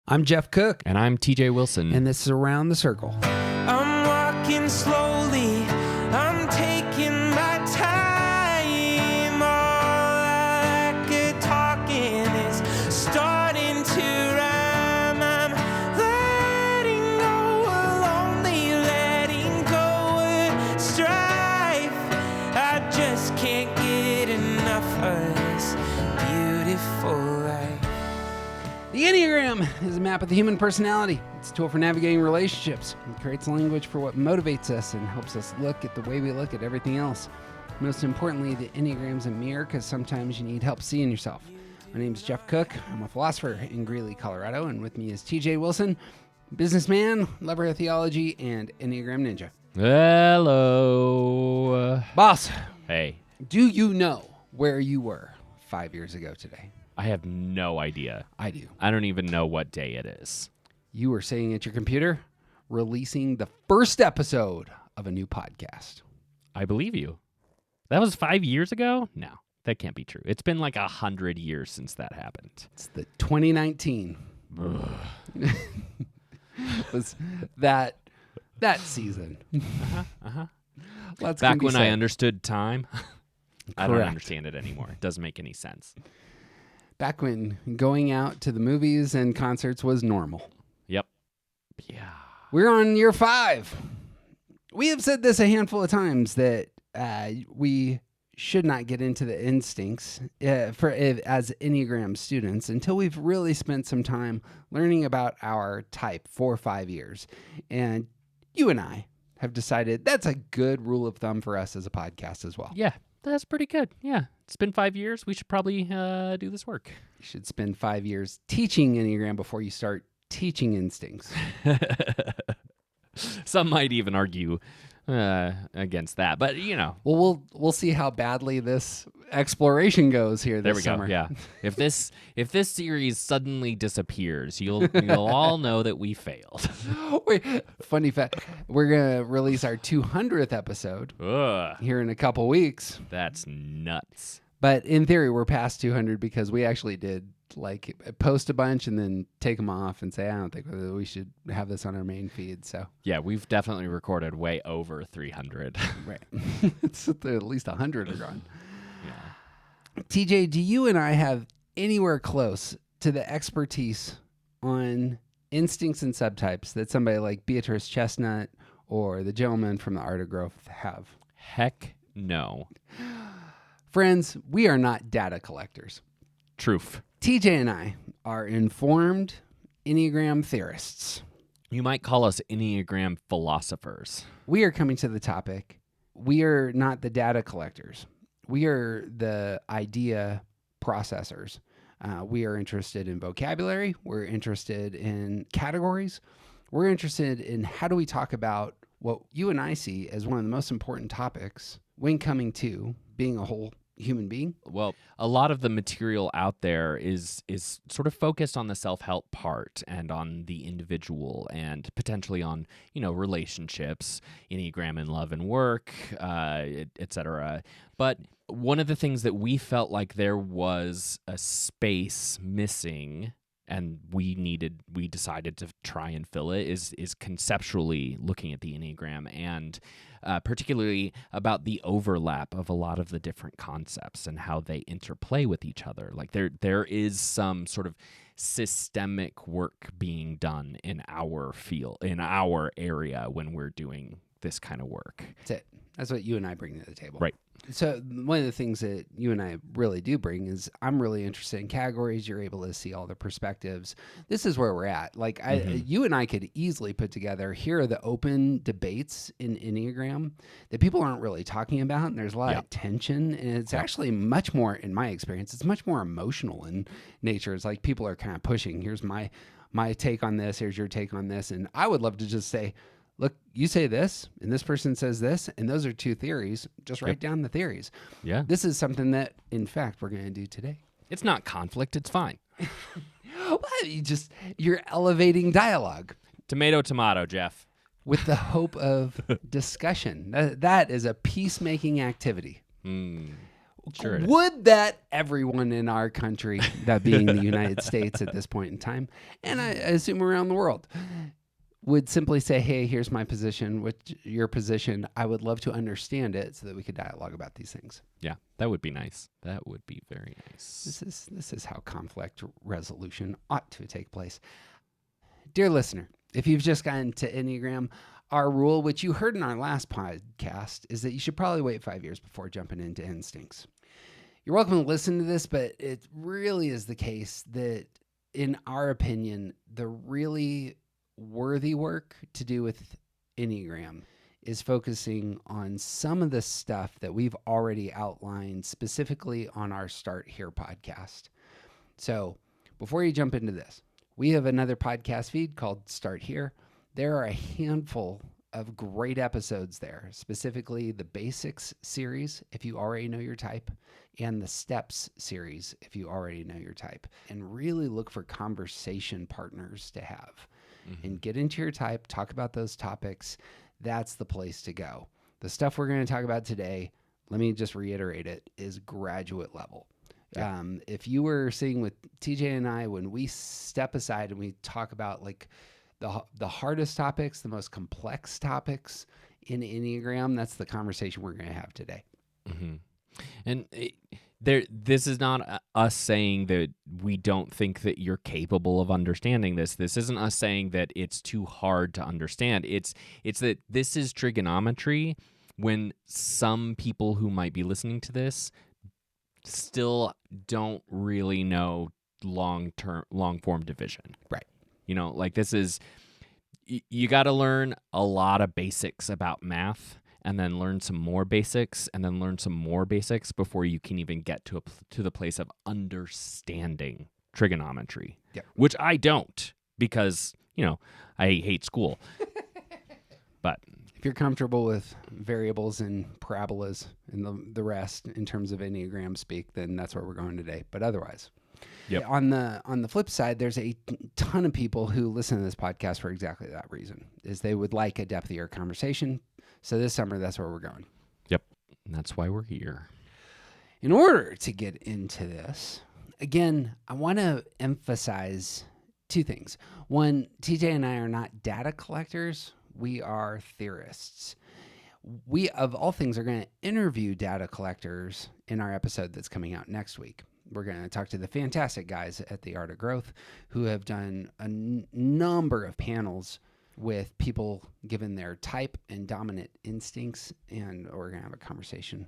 I'm Jeff Cook. And I'm TJ Wilson. And this is Around the Circle. I'm walking slowly. I'm taking my time. All I could talking is starting to rhyme. I'm letting go of lonely, letting go of strife. I just can't get enough of this beautiful life. The Enneagram is a map of the human personality. It's a tool for navigating relationships. It creates language for what motivates us and helps us look at the way we look at everything else. Most importantly, the Enneagram's a mirror because sometimes you need help seeing yourself. My name is Jeff Cook. I'm a philosopher in Greeley, Colorado, and with me is TJ Wilson, businessman, lover of theology, and Enneagram ninja. Hello. Boss, Hey, do you know where you were 5 years ago today? I have no idea. I do. I don't even know what day it is. You were sitting at your computer releasing the first episode of a new podcast. I believe you. That was 5 years ago? No, that can't be true. It's been like 100 years since that happened. It's the 2019. Was that season. Let's Back when I said. understood time. I don't Correct. understand it anymore. It doesn't make any sense. Back when going out to the movies and concerts was normal. Yep. Yeah. We're on year 5. We have said this a handful of times that we should not get into the instincts as Enneagram students until we've really spent some time learning about our type 4 or 5 years. And you and I have decided that's a good rule of thumb for us as a podcast as well. Yeah, that's pretty good. Yeah. It's been 5 years. We should probably do this work. You should spend 5 years teaching Enneagram before you start teaching instincts. Some might even argue against that, but you know. Well, we'll see how badly this exploration goes here this summer. There we go. Yeah. If this series suddenly disappears, you'll all know that we failed. Wait, funny fact, we're gonna release our 200th episode Ugh, here in a couple weeks. that's nuts. But in theory, we're past 200 because we actually did like post a bunch and then take them off and say, I don't think we should have this on our main feed. So Yeah, we've definitely recorded way over 300. right, it's at least 100 are gone. Yeah. TJ, do you and I have anywhere close to the expertise on instincts and subtypes that somebody like Beatrice Chestnut or the gentleman from The Art of Growth have? Heck no. Friends, we are not data collectors. Truth. TJ and I are informed Enneagram theorists. You might call us Enneagram philosophers. We are coming to the topic. We are not the data collectors. We are the idea processors. We are interested in vocabulary. We're interested in categories. We're interested in how do we talk about what you and I see as one of the most important topics when coming to being a whole human being. Well, a lot of the material out there is sort of focused on the self-help part and on the individual and potentially on, relationships, Enneagram in love and work, etc. But one of the things that we felt like there was a space missing and we decided to try and fill it is conceptually looking at the Enneagram and particularly about the overlap of a lot of the different concepts and how they interplay with each other. Like there is some sort of systemic work being done in our field, in our area when we're doing this kind of work. That's it. That's what you and I bring to the table. Right. So one of the things that you and I really do bring is I'm really interested in categories. You're able to see all the perspectives. This is where we're at. Like you and I could easily put together, here are the open debates in Enneagram that people aren't really talking about. And there's a lot of tension. And it's actually much more, in my experience, it's much more emotional in nature. It's like people are kind of pushing, here's my take on this. Here's your take on this. And I would love to just say, look, you say this, and this person says this, and those are two theories. Just write down the theories. Yeah. This is something that, in fact, we're going to do today. It's not conflict. It's fine. Well, you're elevating dialogue. Tomato, tomato, Jeff. With the hope of discussion. That is a peacemaking activity. Sure it is. Would that everyone in our country, that being the United States at this point in time, and I assume around the world, would simply say, hey, here's my position, what's your position? I would love to understand it so that we could dialogue about these things. Yeah, that would be nice. That would be very nice. This is how conflict resolution ought to take place. Dear listener, if you've just gotten to Enneagram, our rule, which you heard in our last podcast, is that you should probably wait 5 years before jumping into instincts. You're welcome to listen to this, but it really is the case that, in our opinion, the really worthy work to do with Enneagram is focusing on some of the stuff that we've already outlined specifically on our Start Here podcast. So before you jump into this, we have another podcast feed called Start Here. There are a handful of great episodes there, specifically the Basics series, if you already know your type, and the Steps series, if you already know your type. And really look for conversation partners to have. And get into your type, talk about those topics. That's the place to go. The stuff we're going to talk about today, let me just reiterate it, is graduate level. Yeah. If you were sitting with TJ and I, when we step aside and we talk about like the hardest topics, the most complex topics in Enneagram, that's the conversation we're going to have today. Mm-hmm. And this is not us saying that we don't think that you're capable of understanding this. This isn't us saying that it's too hard to understand. It's that this is trigonometry when some people who might be listening to this still don't really know long form division. Right. You know, like this is, you got to learn a lot of basics about math, and then learn some more basics, and then learn some more basics before you can even get to the place of understanding trigonometry. Yeah. Which I don't, because, you know, I hate school. But if you're comfortable with variables and parabolas and the rest in terms of Enneagram speak, then that's where we're going today. But otherwise, yep. On the flip side, there's a ton of people who listen to this podcast for exactly that reason, is they would like a depthier conversation. So this summer, that's where we're going. Yep. And that's why we're here. In order to get into this, again, I want to emphasize two things. One, TJ and I are not data collectors. We are theorists. We, of all things, are going to interview data collectors in our episode that's coming out next week. We're going to talk to the fantastic guys at the Art of Growth who have done a number of panels with people given their type and dominant instincts, and we're going to have a conversation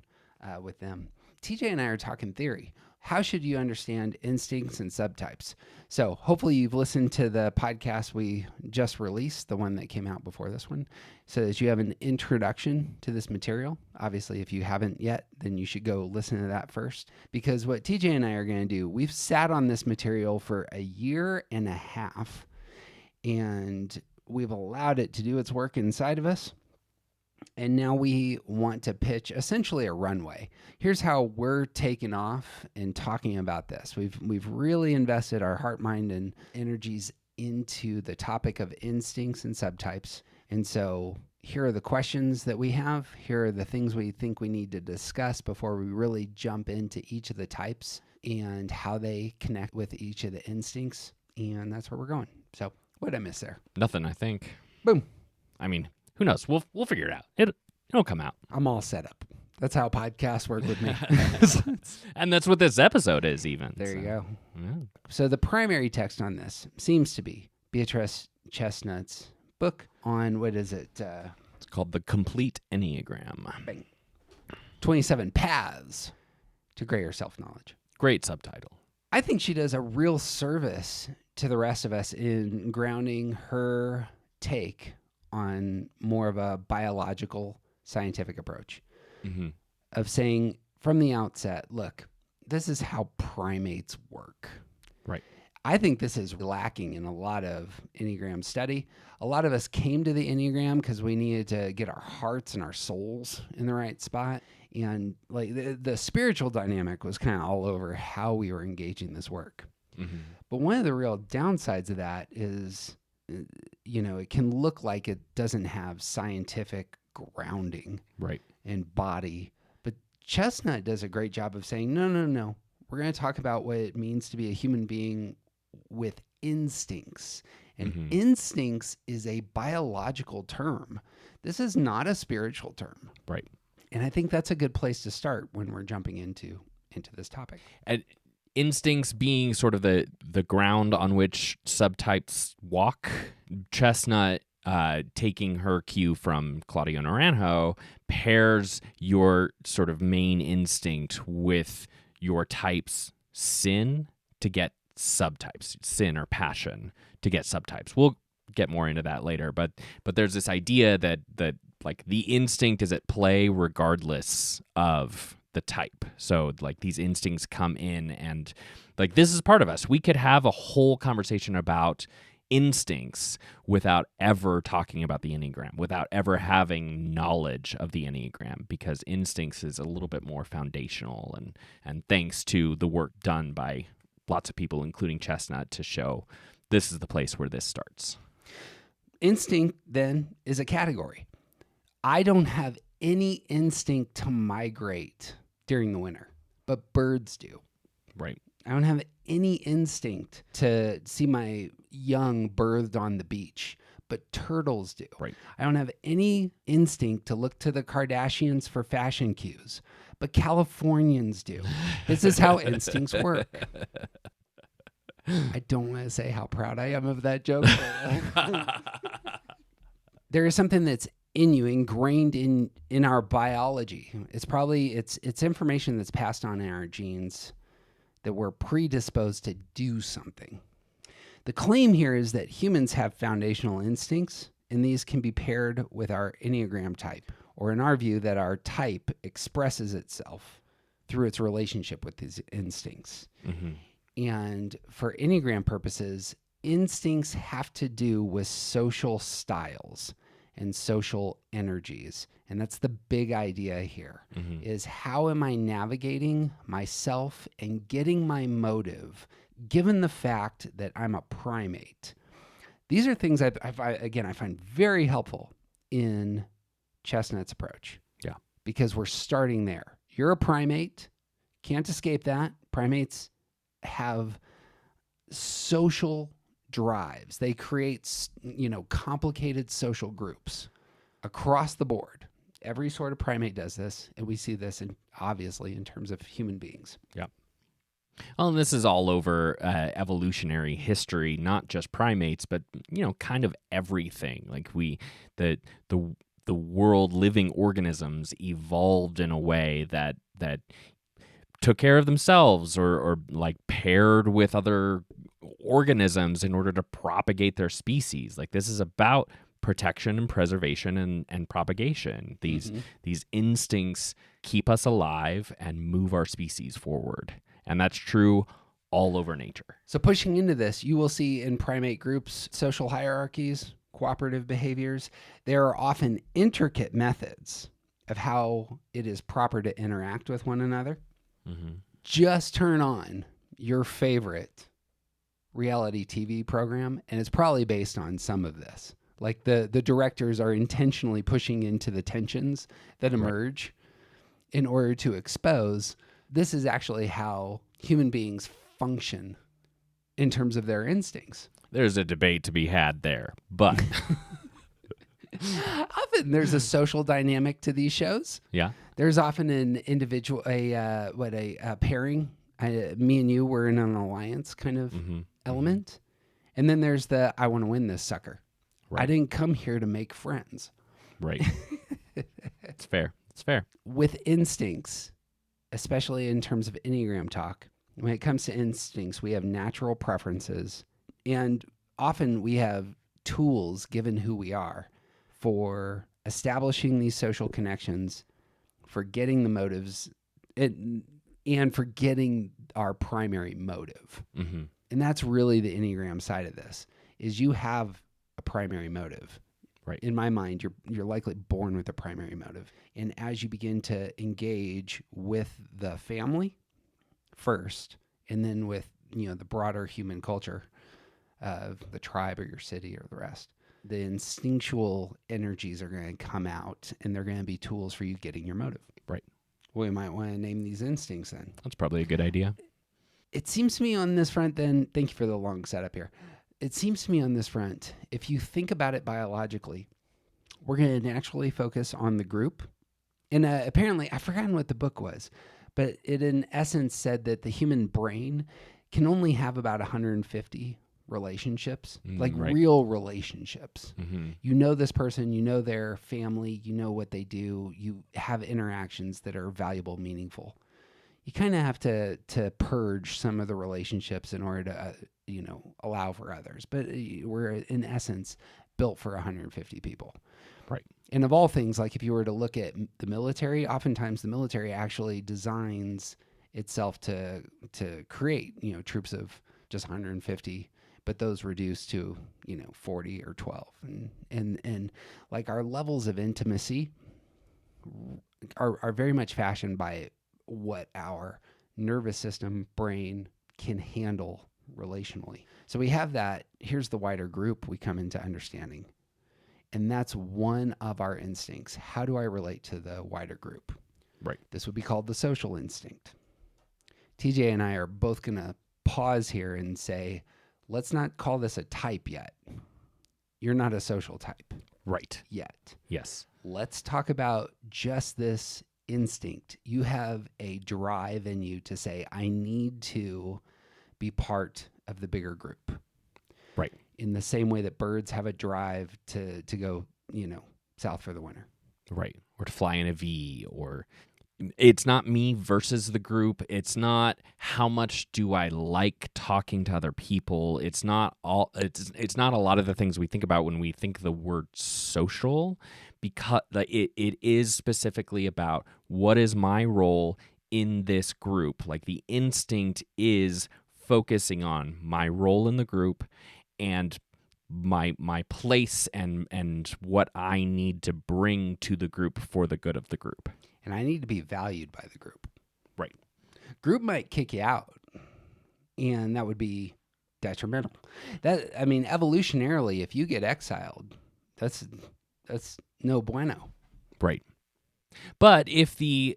with them. TJ and I are talking theory. How should you understand instincts and subtypes? So hopefully you've listened to the podcast we just released, the one that came out before this one, so that you have an introduction to this material. Obviously, if you haven't yet, then you should go listen to that first, because what TJ and I are going to do, we've sat on this material for 1.5 years, and we've allowed it to do its work inside of us. And now we want to pitch essentially a runway. Here's how we're taking off and talking about this. We've really invested our heart, mind, and energies into the topic of instincts and subtypes. And so here are the questions that we have. Here are the things we think we need to discuss before we really jump into each of the types and how they connect with each of the instincts. And that's where we're going. So what did I miss there? Nothing, I think. Boom. I mean, who knows? We'll figure it out. It'll come out. I'm all set up. That's how podcasts work with me. And that's what this episode is, even. There you go. Yeah. So the primary text on this seems to be Beatrice Chestnut's book on, what is it? It's called The Complete Enneagram. Bang. 27 Paths to Greater Self-Knowledge. Great subtitle. I think she does a real service to the rest of us in grounding her take on more of a biological scientific approach of saying from the outset, look, this is how primates work. Right. I think this is lacking in a lot of Enneagram study. A lot of us came to the Enneagram because we needed to get our hearts and our souls in the right spot. And like the spiritual dynamic was kind of all over how we were engaging this work. But one of the real downsides of that is, you know, it can look like it doesn't have scientific grounding right. and body, but Chestnut does a great job of saying, no. We're going to talk about what it means to be a human being with instincts. And instincts is a biological term. This is not a spiritual term. Right. And I think that's a good place to start when we're jumping into this topic. And instincts being sort of the ground on which subtypes walk. Chestnut, taking her cue from Claudio Naranjo, pairs your sort of main instinct with your type's sin to get subtypes, sin or passion to get subtypes. We'll get more into that later, but there's this idea that like the instinct is at play regardless of the type. So like these instincts come in, and like this is part of us. We could have a whole conversation about instincts without ever talking about the Enneagram, without ever having knowledge of the Enneagram, because instincts is a little bit more foundational, and thanks to the work done by lots of people, including Chestnut, to show this is the place where this starts. Instinct, then, is a category. I don't have any instinct to migrate during the winter, but birds do. Right. I don't have any instinct to see my young birthed on the beach, but turtles do. Right. I don't have any instinct to look to the Kardashians for fashion cues, but Californians do. This is how instincts work. I don't want to say how proud I am of that joke. There is something that's in you, ingrained in our biology. It's probably it's information that's passed on in our genes that we're predisposed to do something. The claim here is that humans have foundational instincts, and these can be paired with our Enneagram type, or in our view, that our type expresses itself through its relationship with these instincts. And for Enneagram purposes, instincts have to do with social styles and social energies. And that's the big idea here, is how am I navigating myself and getting my motive, given the fact that I'm a primate? These are things I find very helpful in Chestnut's approach. Yeah. Because we're starting there. You're a primate. Can't escape that. Primates have social drives. They create, complicated social groups across the board. Every sort of primate does this, and we see this obviously in terms of human beings. Yeah. Well, and this is all over evolutionary history, not just primates, but kind of everything. Like the world, living organisms evolved in a way that took care of themselves, or like paired with other organisms in order to propagate their species. Like this is about protection and preservation and propagation. These instincts keep us alive and move our species forward. And that's true all over nature. So pushing into this, you will see in primate groups, social hierarchies, cooperative behaviors. There are often intricate methods of how it is proper to interact with one another. Just turn on your favorite reality TV program, and it's probably based on some of this. Like the directors are intentionally pushing into the tensions that emerge in order to expose this is actually how human beings function in terms of their instincts. There's a debate to be had there, but often there's a social dynamic to these shows. Yeah. There's often an individual, a pairing. Me and you were in an alliance kind of element. And then there's the, I want to win this sucker. Right. I didn't come here to make friends. Right. It's fair. It's fair. With instincts, especially in terms of Enneagram talk, when it comes to instincts, we have natural preferences, and often we have tools given who we are for establishing these social connections, for getting the motives, and for getting our primary motive. And that's really the Enneagram side of this, is you have a primary motive. Right. In my mind, you're likely born with a primary motive. And as you begin to engage with the family first, and then with, the broader human culture of the tribe or your city or the rest, the instinctual energies are going to come out, and they're going to be tools for you getting your motive. Right. We might want to name these instincts then. That's probably a good idea. It seems to me on this front then, thank you for the long setup here. It seems to me on this front, if you think about it biologically, we're going to naturally focus on the group. And apparently, I've forgotten what the book was, but it in essence said that the human brain can only have about 150 relationships, like right. real relationships. Mm-hmm. You know this person, you know their family, you know what they do, you have interactions that are valuable, meaningful. You kind of have to purge some of the relationships in order to, allow for others. But we're, in essence, built for 150 people. Right. And of all things, like if you were to look at the military, oftentimes the military actually designs itself to create, troops of just 150, but those reduced to, 40 or 12. And like our levels of intimacy are very much fashioned by what our nervous system, brain can handle relationally. So we have that. Here's the wider group we come into understanding. And that's one of our instincts. How do I relate to the wider group? Right. This would be called the social instinct. TJ and I are both going to pause here and say, let's not call this a type yet. You're not a social type. Right. Yet. Yes. Let's talk about just this instinct. You have a drive in you to say, I need to be part of the bigger group. Right. In the same way that birds have a drive to go, south for the winter. Right. Or to fly in a V, or it's not me versus the group. It's not how much do I like talking to other people. It's not it's not a lot of the things we think about when we think the word social, because it is specifically about what is my role in this group. Like the instinct is focusing on my role in the group and my place and what I need to bring to the group for the good of the group. And I need to be valued by the group. Right. Group might kick you out, and that would be detrimental. Evolutionarily, if you get exiled, that's no bueno. Right. But if the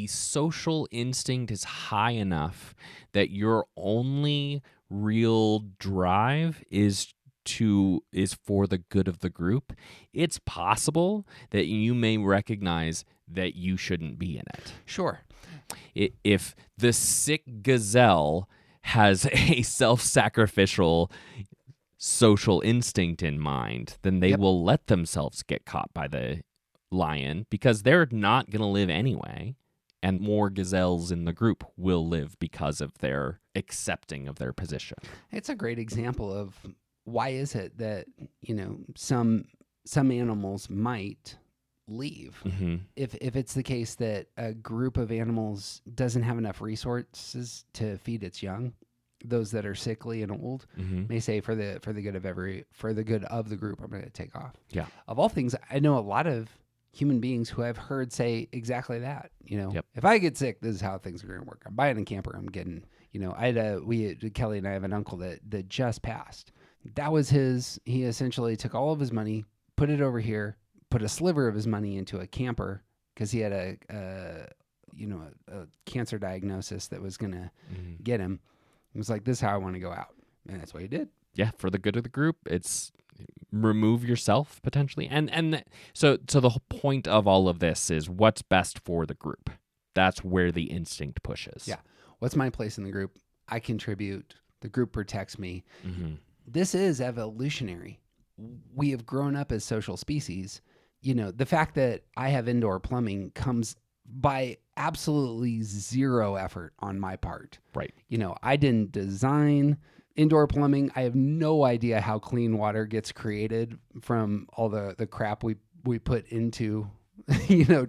social instinct is high enough that your only real drive is for the good of the group, it's possible that you may recognize that you shouldn't be in it. Sure. If the sick gazelle has a self-sacrificial social instinct in mind, then they will let themselves get caught by the lion because they're not going to live anyway. And more gazelles in the group will live because of their accepting of their position. It's a great example of why is it that, some animals might leave. Mm-hmm. If it's the case that a group of animals doesn't have enough resources to feed its young, those that are sickly and old may say for the good of the group, I'm going to take off. Yeah. Of all things, I know a lot of human beings who I've heard say exactly that. If I get sick, this is how things are going to work. I'm buying a camper. I'm getting. Kelly and I have an uncle that just passed. That was his. He essentially took all of his money, put it over here, put a sliver of his money into a camper because he had a cancer diagnosis that was going to get him. It was like, this is how I want to go out. And that's what he did. Yeah, for the good of the group. It's remove yourself potentially. And so the whole point of all of this is what's best for the group. That's where the instinct pushes. Yeah. What's my place in the group? I contribute. The group protects me. Mm-hmm. This is evolutionary. We have grown up as social species. The fact that I have indoor plumbing comes by absolutely zero effort on my part. Right. I didn't design indoor plumbing. I have no idea how clean water gets created from all the crap we put into,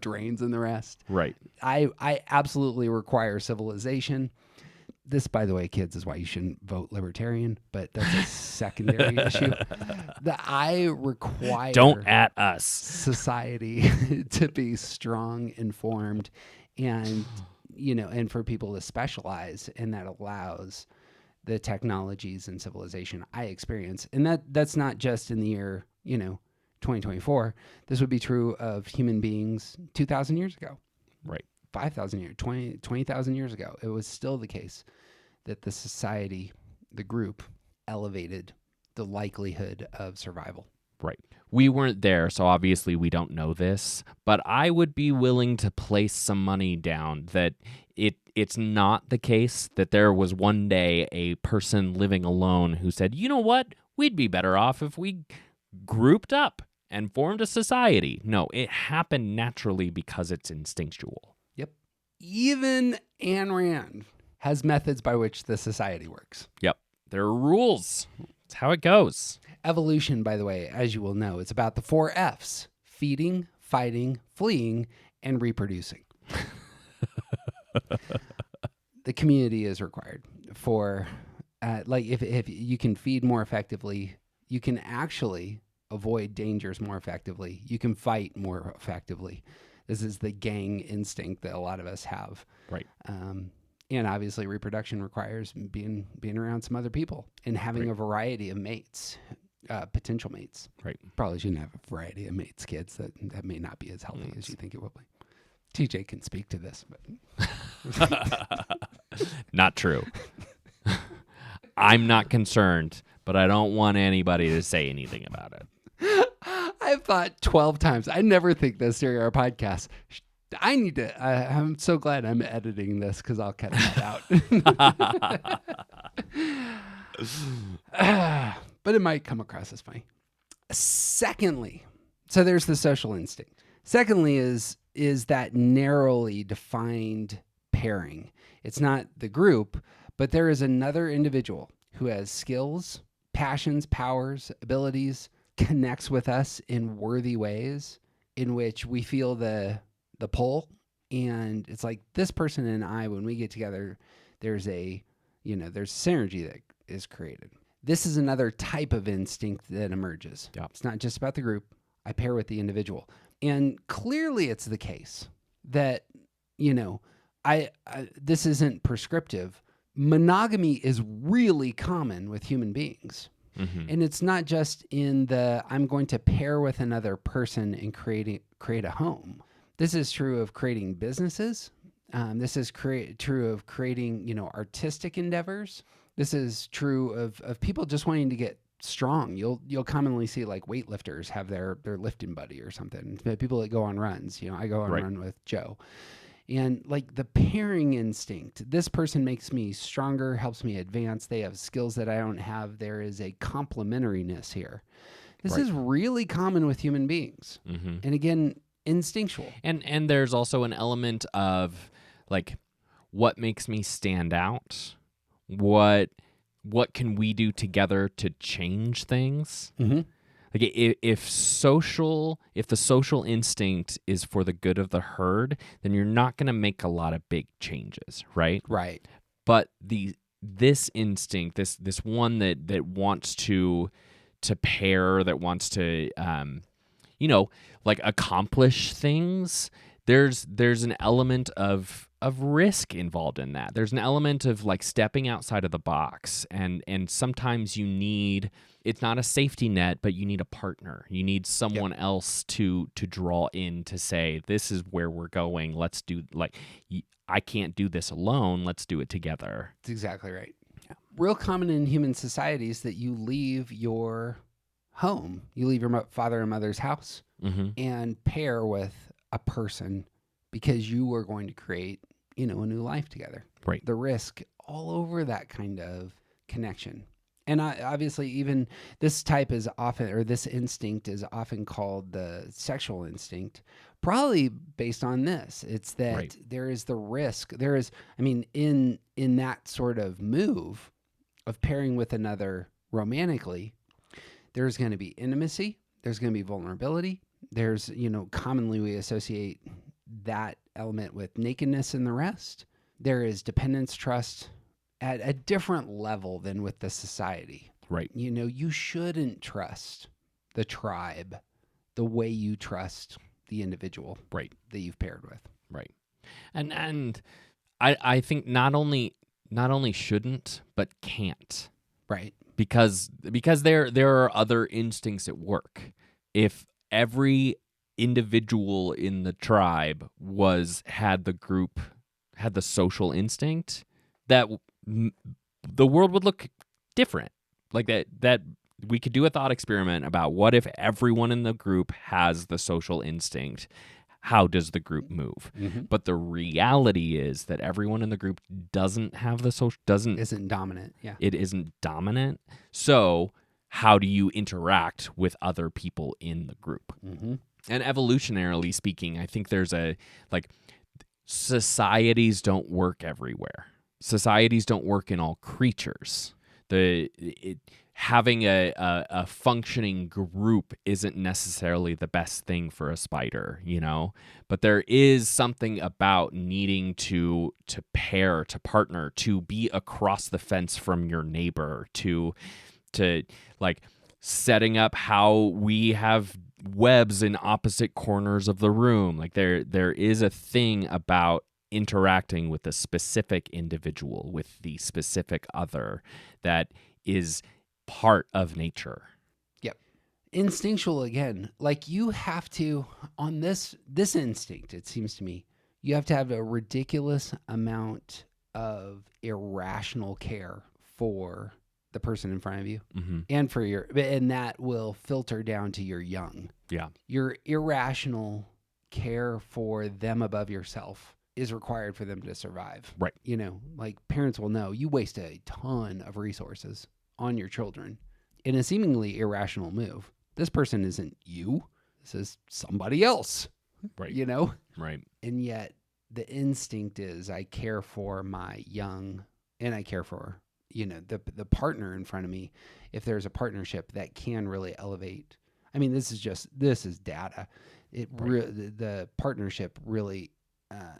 drains and the rest. Right. I absolutely require civilization. This, by the way, kids, is why you shouldn't vote libertarian, but that's a secondary issue. I require don't at us society to be strong, informed, and and for people to specialize, and that allows the technologies and civilization I experience. And that's not just in the year 2024. This would be true of human beings 2,000 years ago. Right. 5,000 years, 20,000 years ago, it was still the case that the society, the group, elevated the likelihood of survival. Right. We weren't there, so obviously we don't know this, but I would be willing to place some money down that it's not the case that there was one day a person living alone who said, you know what, we'd be better off if we grouped up and formed a society. No, it happened naturally because it's instinctual. Yep. Even Ayn Rand has methods by which the society works. Yep. There are rules. It's how it goes. Evolution, by the way, as you will know, it's about the 4 F's: feeding, fighting, fleeing, and reproducing. The community is required for, if you can feed more effectively, you can actually avoid dangers more effectively. You can fight more effectively. This is the gang instinct that a lot of us have. Right. And obviously reproduction requires being around some other people and having a variety of mates, potential mates. Right. Probably shouldn't have a variety of mates, kids. That may not be as healthy as you think it will be. TJ can speak to this, but Not true. I'm not concerned, but I don't want anybody to say anything about it. I've thought 12 times. I never think this during our podcast. I need to. I'm so glad I'm editing this because I'll cut that out. But it might come across as funny. Secondly, so there's the social instinct. Secondly is that narrowly defined pairing. It's not the group, but there is another individual who has skills, passions, powers, abilities, connects with us in worthy ways in which we feel the pull. And it's like this person and I, when we get together, there's synergy that is created. This is another type of instinct that emerges. Yeah. It's not just about the group. I pair with the individual. And clearly it's the case that, this isn't prescriptive. Monogamy is really common with human beings. Mm-hmm. And it's not just in I'm going to pair with another person and create a home. This is true of creating businesses. This is true of creating, artistic endeavors. This is true of people just wanting to get strong. You'll commonly see like weightlifters have their lifting buddy or something. People that go on runs, I go on a run with Joe. And like the pairing instinct, this person makes me stronger, helps me advance. They have skills that I don't have. There is a complementariness here. This is really common with human beings. Mm-hmm. And again, instinctual. And there's also an element of like, what makes me stand out? What can we do together to change things? Mm-hmm. Like if the social instinct is for the good of the herd, then you're not going to make a lot of big changes, right? Right. But this instinct, this one that wants to pair, that wants to like accomplish things, there's an element of risk involved in that. There's an element of like stepping outside of the box, and sometimes you need, it's not a safety net, but you need a partner. You need someone else to draw in to say, this is where we're going. Let's do, like, I can't do this alone. Let's do it together. That's exactly right. Yeah. Real common in human societies that you leave your home, you leave your father and mother's house, mm-hmm. and pair with a person because you are going to create, a new life together. Right. The risk all over that kind of connection. And obviously even this type is often, or this instinct is often called the sexual instinct, probably based on this. It's that there is the risk. There is, in that sort of move of pairing with another romantically, there's going to be intimacy. There's going to be vulnerability. There's, commonly we associate that element with nakedness and the rest. There is dependence, trust at a different level than with the society. Right. You shouldn't trust the tribe the way you trust the individual that you've paired with. Right. And I think not only shouldn't, but can't. Right. Because there are other instincts at work. If every individual in the tribe had the social instinct, that the world would look different. Like that we could do a thought experiment about what if everyone in the group has the social instinct. How does the group move? Mm-hmm. But the reality is that everyone in the group isn't dominant. Yeah. It isn't dominant. So how do you interact with other people in the group? Mm-hmm. And evolutionarily speaking, I think there's societies don't work everywhere. Societies don't work in all creatures. Having a functioning group isn't necessarily the best thing for a spider, but there is something about needing to pair, to partner, to be across the fence from your neighbor, to like setting up how we have webs in opposite corners of the room. Like there is a thing about interacting with a specific individual, with the specific other, that is part of nature. Yep. Instinctual again. Like you have to, on this instinct, it seems to me, you have to have a ridiculous amount of irrational care for the person in front of you, mm-hmm. and that will filter down to your young. Yeah. Your irrational care for them above yourself is required for them to survive. Right. Like parents will know you waste a ton of resources on your children in a seemingly irrational move. This person isn't you. This is somebody else. Right. Right. And yet the instinct is I care for my young, and I care for, the partner in front of me. If there's a partnership that can really elevate, I mean, this is data. The partnership really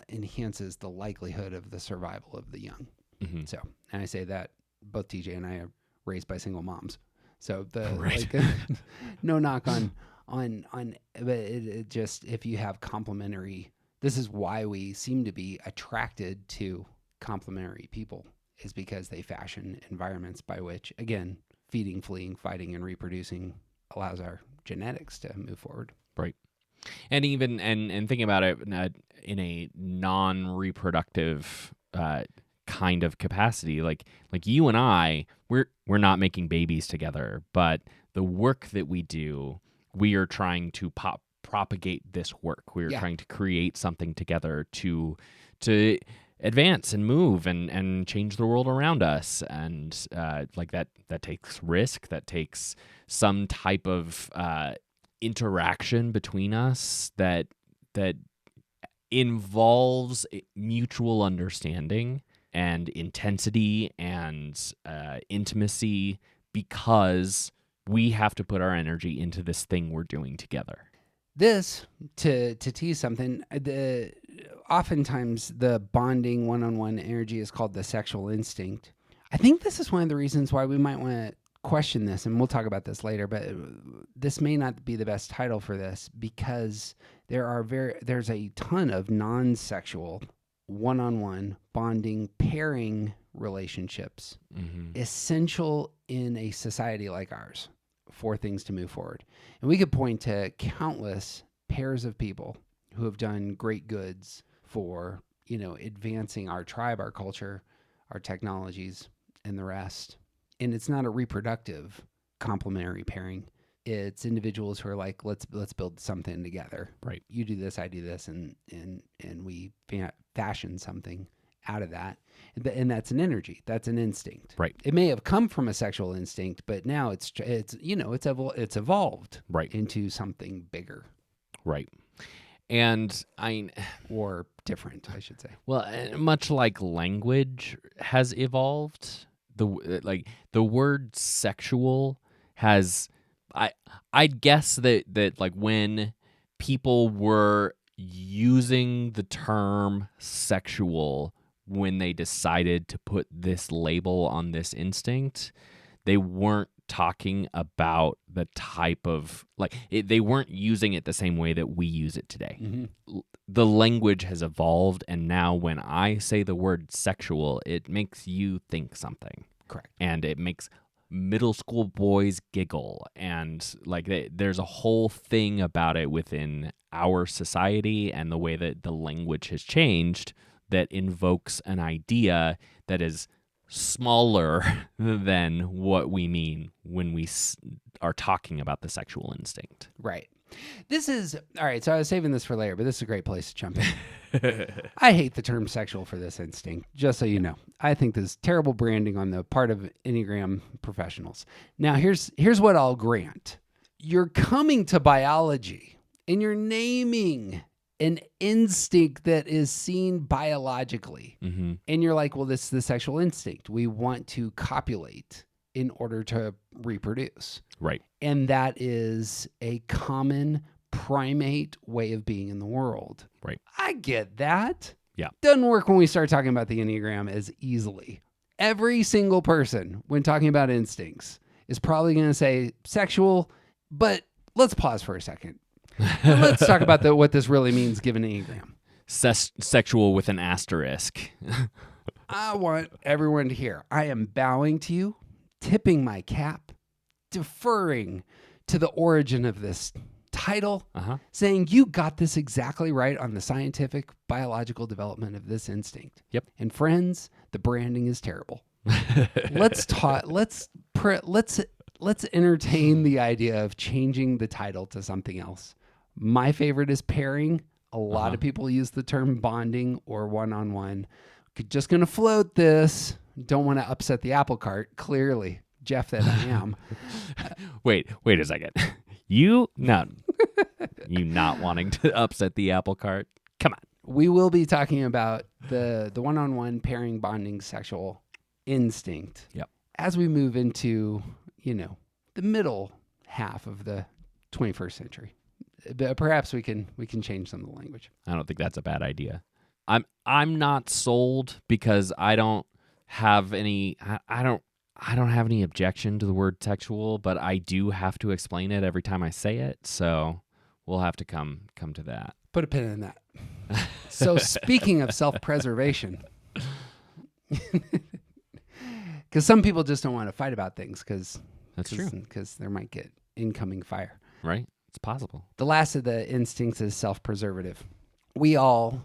enhances the likelihood of the survival of the young. Mm-hmm. So, and I say that both TJ and I are raised by single moms. So right. No knock on, but it just, if you have complementary, this is why we seem to be attracted to complementary people, is because they fashion environments by which, again, feeding, fleeing, fighting, and reproducing allows our genetics to move forward. Right. And even, and thinking about it in a non-reproductive kind of capacity, like you and I, we're not making babies together, but the work that we do, we are trying to propagate this work. We're trying to create something together to advance and move and change the world around us. And like that takes risk, that takes some type of interaction between us that involves mutual understanding and intensity and intimacy, because we have to put our energy into this thing we're doing together. This, to tease something, oftentimes the bonding one-on-one energy is called the sexual instinct. I think this is one of the reasons why we might want to question this, and we'll talk about this later, but this may not be the best title for this, because there's a ton of non-sexual one-on-one bonding pairing relationships, mm-hmm. essential in a society like ours for things to move forward. And we could point to countless pairs of people who have done great goods for, advancing our tribe, our culture, our technologies, and the rest. And it's not a reproductive complementary pairing. It's individuals who are like, let's build something together. Right. You do this, I do this, and we fashion something out of that. And that's an energy. That's an instinct. Right. It may have come from a sexual instinct, but now it's evolved right. into something bigger. Right. And or different, I should say. Well, much like language has evolved, the word sexual has, I'd guess that like when people were using the term sexual, when they decided to put this label on this instinct, they weren't talking about the type of, they weren't using it the same way that we use it today. Mm-hmm. The language has evolved, and now when I say the word sexual, it makes you think something. Correct. And it makes middle school boys giggle, and like there's a whole thing about it within our society and the way that the language has changed that invokes an idea that is smaller than what we mean when we are talking about the sexual instinct. Right. This is all right. So I was saving this for later, but this is a great place to jump in. I hate the term sexual for this instinct, just so you know. I think this is terrible branding on the part of Enneagram professionals. Now, here's what I'll grant. You're coming to biology and you're naming an instinct that is seen biologically. Mm-hmm. And you're like, well, this is the sexual instinct. We want to copulate in order to reproduce. Right. And that is a common primate way of being in the world. Right. I get that. Yeah. Doesn't work when we start talking about the Enneagram as easily. Every single person, when talking about instincts, is probably going to say sexual, but let's pause for a second. And let's talk about what this really means given Enneagram. Sexual with an asterisk. I want everyone to hear. I am bowing to you, tipping my cap, deferring to the origin of this title, saying you got this exactly right on the scientific biological development of this instinct. Yep. And friends, the branding is terrible. Let's entertain the idea of changing the title to something else. My favorite is pairing. A lot of people use the term bonding or one-on-one. Just going to float this. Don't want to upset the apple cart. Clearly, Jeff, that I am. Wait a second. You not wanting to upset the apple cart? Come on. We will be talking about the one-on-one pairing bonding sexual instinct. Yep. As we move into, the middle half of the 21st century. But perhaps we can change some of the language. I don't think that's a bad idea. I'm not sold because I don't have any objection to the word sexual, but I do have to explain it every time I say it. So we'll have to come to that. Put a pin in that. So speaking of self-preservation, because some people just don't want to fight about things That's true. Because there might get incoming fire. Right? It's possible. The last of the instincts is self-preservative. We all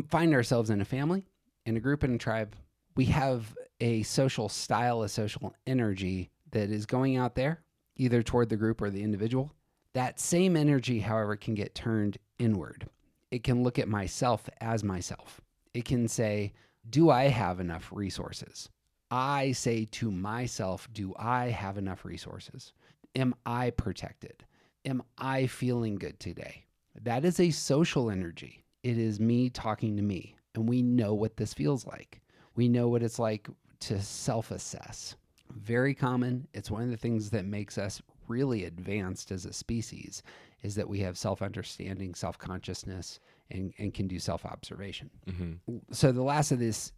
find ourselves in a family, in a group, in a tribe. We have a social style, a social energy that is going out there, either toward the group or the individual. That same energy, however, can get turned inward. It can look at myself as myself. It can say, do I have enough resources? I say to myself, do I have enough resources? Am I protected? Am I feeling good today? That is a social energy. It is me talking to me, and we know what this feels like. We know what it's like to self-assess. Very common. It's one of the things that makes us really advanced as a species is that we have self-understanding, self-consciousness, and can do self-observation. Mm-hmm. So the last of these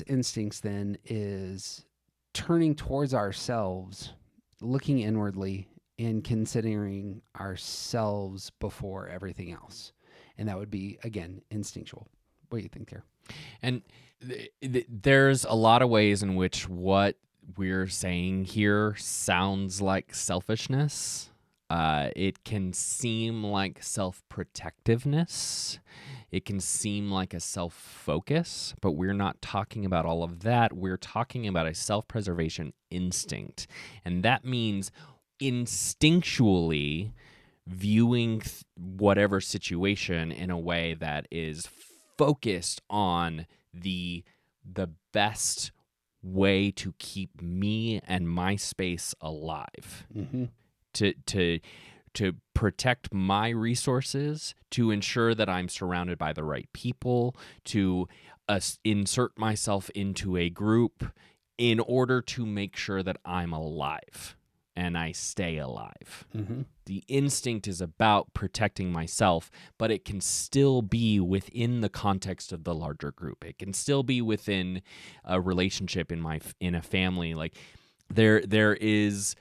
instincts then is turning towards ourselves, looking inwardly, and considering ourselves before everything else. And that would be, again, instinctual. What do you think there? And there's a lot of ways in which what we're saying here sounds like selfishness. It can seem like self-protectiveness. It can seem like a self-focus, but we're not talking about all of that. We're talking about a self-preservation instinct. And that means instinctually viewing whatever situation in a way that is focused on the best way to keep me and my space alive. Mm-hmm. To protect my resources, to ensure that I'm surrounded by the right people, to insert myself into a group in order to make sure that I'm alive and I stay alive. Mm-hmm. The instinct is about protecting myself, but it can still be within the context of the larger group. It can still be within a relationship in a family. Like there is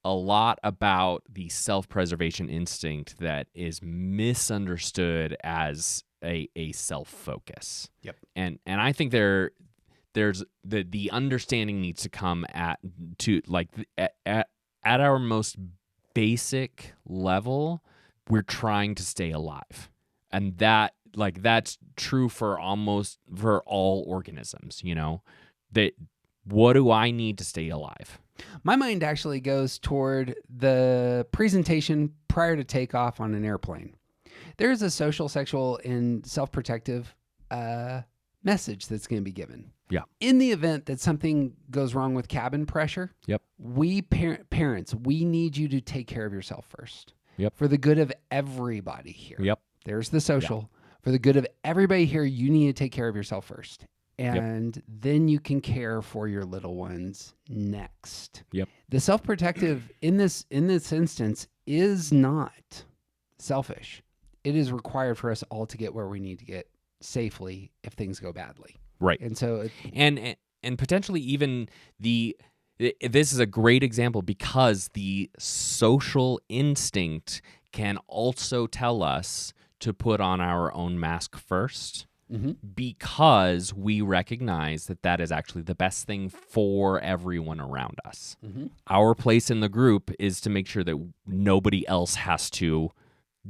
a lot about the self-preservation instinct that is misunderstood as a self-focus. Yep. And I think there there's the understanding needs to come at our most basic level. We're trying to stay alive, and that's true for all organisms. That what do I need to stay alive? My mind actually goes toward the presentation prior to takeoff on an airplane. There's a social, sexual, and self-protective message that's going to be given. Yeah. In the event that something goes wrong with cabin pressure, Yep. we parents, we need you to take care of yourself first. Yep. For the good of everybody here. Yep. There's the social. Yep. For the good of everybody here, you need to take care of yourself first. And then you can care for your little ones next. Yep. The self-protective in this instance is not selfish. It is required for us all to get where we need to get safely if things go badly. Right. And so and potentially even this is a great example because the social instinct can also tell us to put on our own mask first. Mm-hmm. Because we recognize that is actually the best thing for everyone around us. Mm-hmm. Our place in the group is to make sure that nobody else has to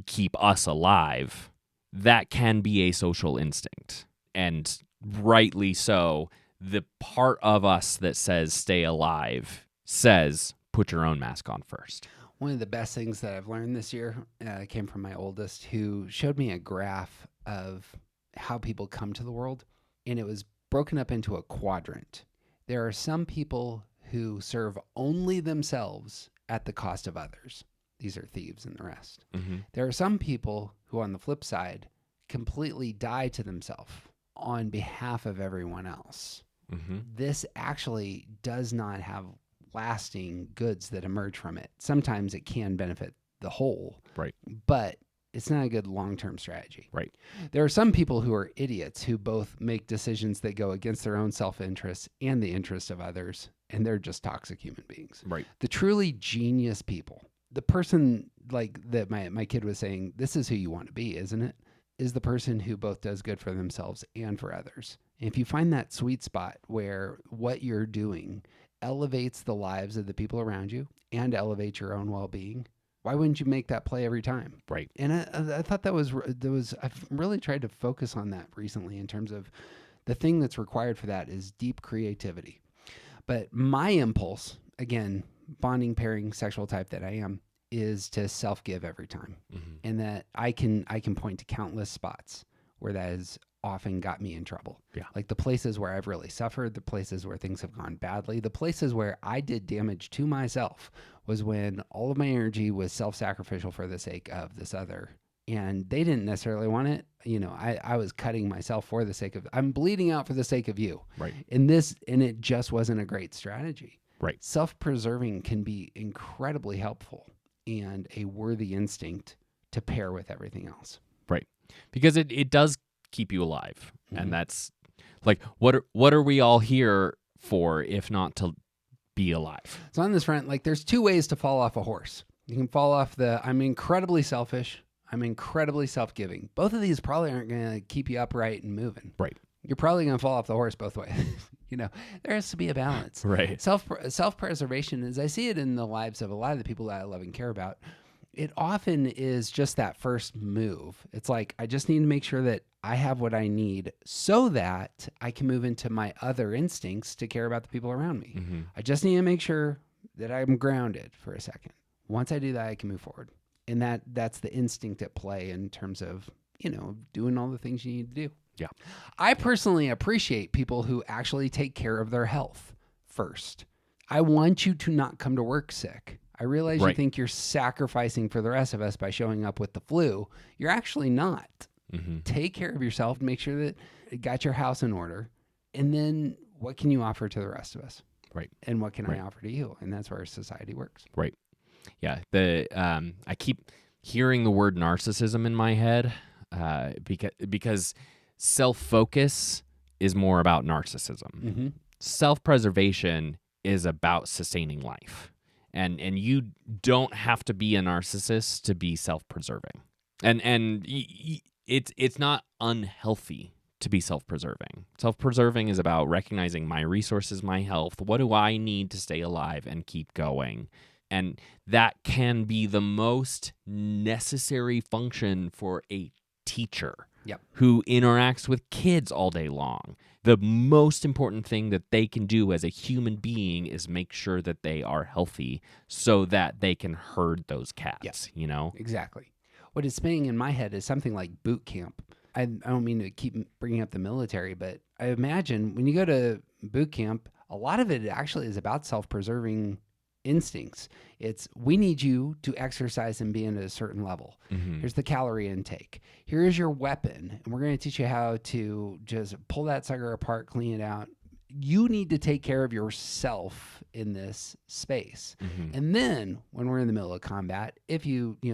keep us alive. That can be a social instinct. And rightly so, the part of us that says stay alive says put your own mask on first. One of the best things that I've learned this year came from my oldest, who showed me a graph of how people come to the world, and it was broken up into a quadrant. There are some people who serve only themselves at the cost of others. These are thieves and the rest. Mm-hmm. There are some people who, on the flip side, completely die to themselves on behalf of everyone else. Mm-hmm. This actually does not have lasting goods that emerge from it. Sometimes it can benefit the whole, right? But it's not a good long-term strategy. Right. There are some people who are idiots who both make decisions that go against their own self-interest and the interest of others, and they're just toxic human beings. Right. The truly genius people, the person like that my kid was saying, this is who you want to be, isn't it? Is the person who both does good for themselves and for others. And if you find that sweet spot where what you're doing elevates the lives of the people around you and elevates your own well-being, why wouldn't you make that play every time? Right. And I thought that was I've really tried to focus on that recently in terms of the thing that's required for that is deep creativity. But my impulse, again, bonding, pairing, sexual type that I am, is to self-give every time. Mm-hmm. And that I can point to countless spots where that has often got me in trouble. Yeah. Like the places where I've really suffered, the places where things have gone badly, the places where I did damage to myself was when all of my energy was self-sacrificial for the sake of this other. And they didn't necessarily want it. I was cutting myself for the sake of, I'm bleeding out for the sake of you. Right. And it just wasn't a great strategy. Right. Self-preserving can be incredibly helpful and a worthy instinct to pair with everything else. Right. Because it does keep you alive. Mm-hmm. And that's like, what are we all here for if not to be alive? So on this front, like there's two ways to fall off a horse. You can fall off I'm incredibly selfish, I'm incredibly self-giving. Both of these probably aren't going to keep you upright and moving. Right. You're probably going to fall off the horse both ways. There has to be a balance. Right. Self-preservation, as I see it in the lives of a lot of the people that I love and care about, it often is just that first move. It's like, I just need to make sure that I have what I need so that I can move into my other instincts to care about the people around me. Mm-hmm. I just need to make sure that I'm grounded for a second. Once I do that, I can move forward. And that's the instinct at play in terms of, doing all the things you need to do. Yeah. I personally appreciate people who actually take care of their health first. I want you to not come to work sick. I realize you think you're sacrificing for the rest of us by showing up with the flu. You're actually not. Mm-hmm. Take care of yourself. Make sure that you got your house in order. And then what can you offer to the rest of us? Right. And what can I offer to you? And that's where society works. Right. Yeah. I keep hearing the word narcissism in my head because self-focus is more about narcissism. Mm-hmm. Self-preservation is about sustaining life. And you don't have to be a narcissist to be self-preserving. And it's not unhealthy to be self-preserving. Self-preserving is about recognizing my resources, my health. What do I need to stay alive and keep going? And that can be the most necessary function for a teacher who interacts with kids all day long. The most important thing that they can do as a human being is make sure that they are healthy so that they can herd those cats, you know? Exactly. What is spinning in my head is something like boot camp. I don't mean to keep bringing up the military, but I imagine when you go to boot camp, a lot of it actually is about self-preserving instincts. It's, we need you to exercise and be in at a certain level. Here's the calorie intake. Here is your weapon. And we're going to teach you how to just pull that sucker apart, clean it out. You need to take care of yourself in this space. And then when we're in the middle of combat, if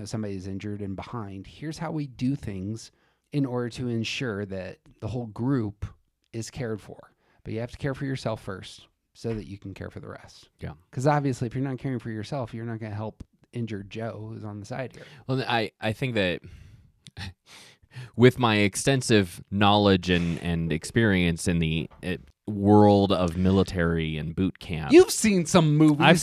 somebody's injured and behind, here's how we do things in order to ensure that the whole group is cared for. But you have to care for yourself first so that you can care for the rest. Yeah. Because obviously, if you're not caring for yourself, you're not going to help injured Joe who's on the side here. Well, I think that with my extensive knowledge and experience in the world of military and boot camp, you've seen some movies. I've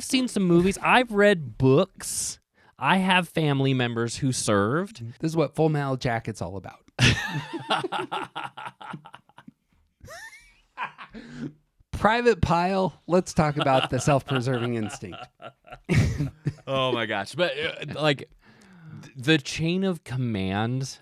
seen some movies. I've read books. I have family members who served. This is what Full Metal Jacket's all about. Private Pile, let's talk about the self-preserving instinct. Oh my gosh. But like the chain of command,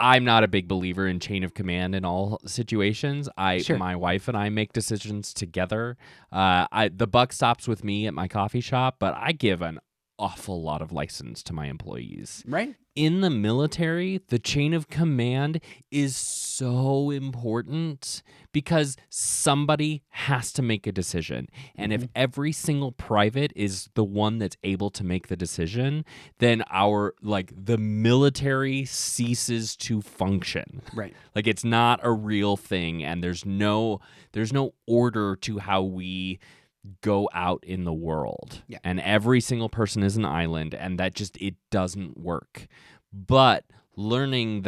I'm not a big believer in chain of command in all situations. My wife and I make decisions together. The buck stops with me at my coffee shop, but I give an awful lot of license to my employees. Right. In the military, the chain of command is so important because somebody has to make a decision. And if every single private is the one that's able to make the decision, then the military ceases to function. Right. Like it's not a real thing, and there's no order to how we go out in the world. Yeah. And every single person is an island, and that it doesn't work. But learning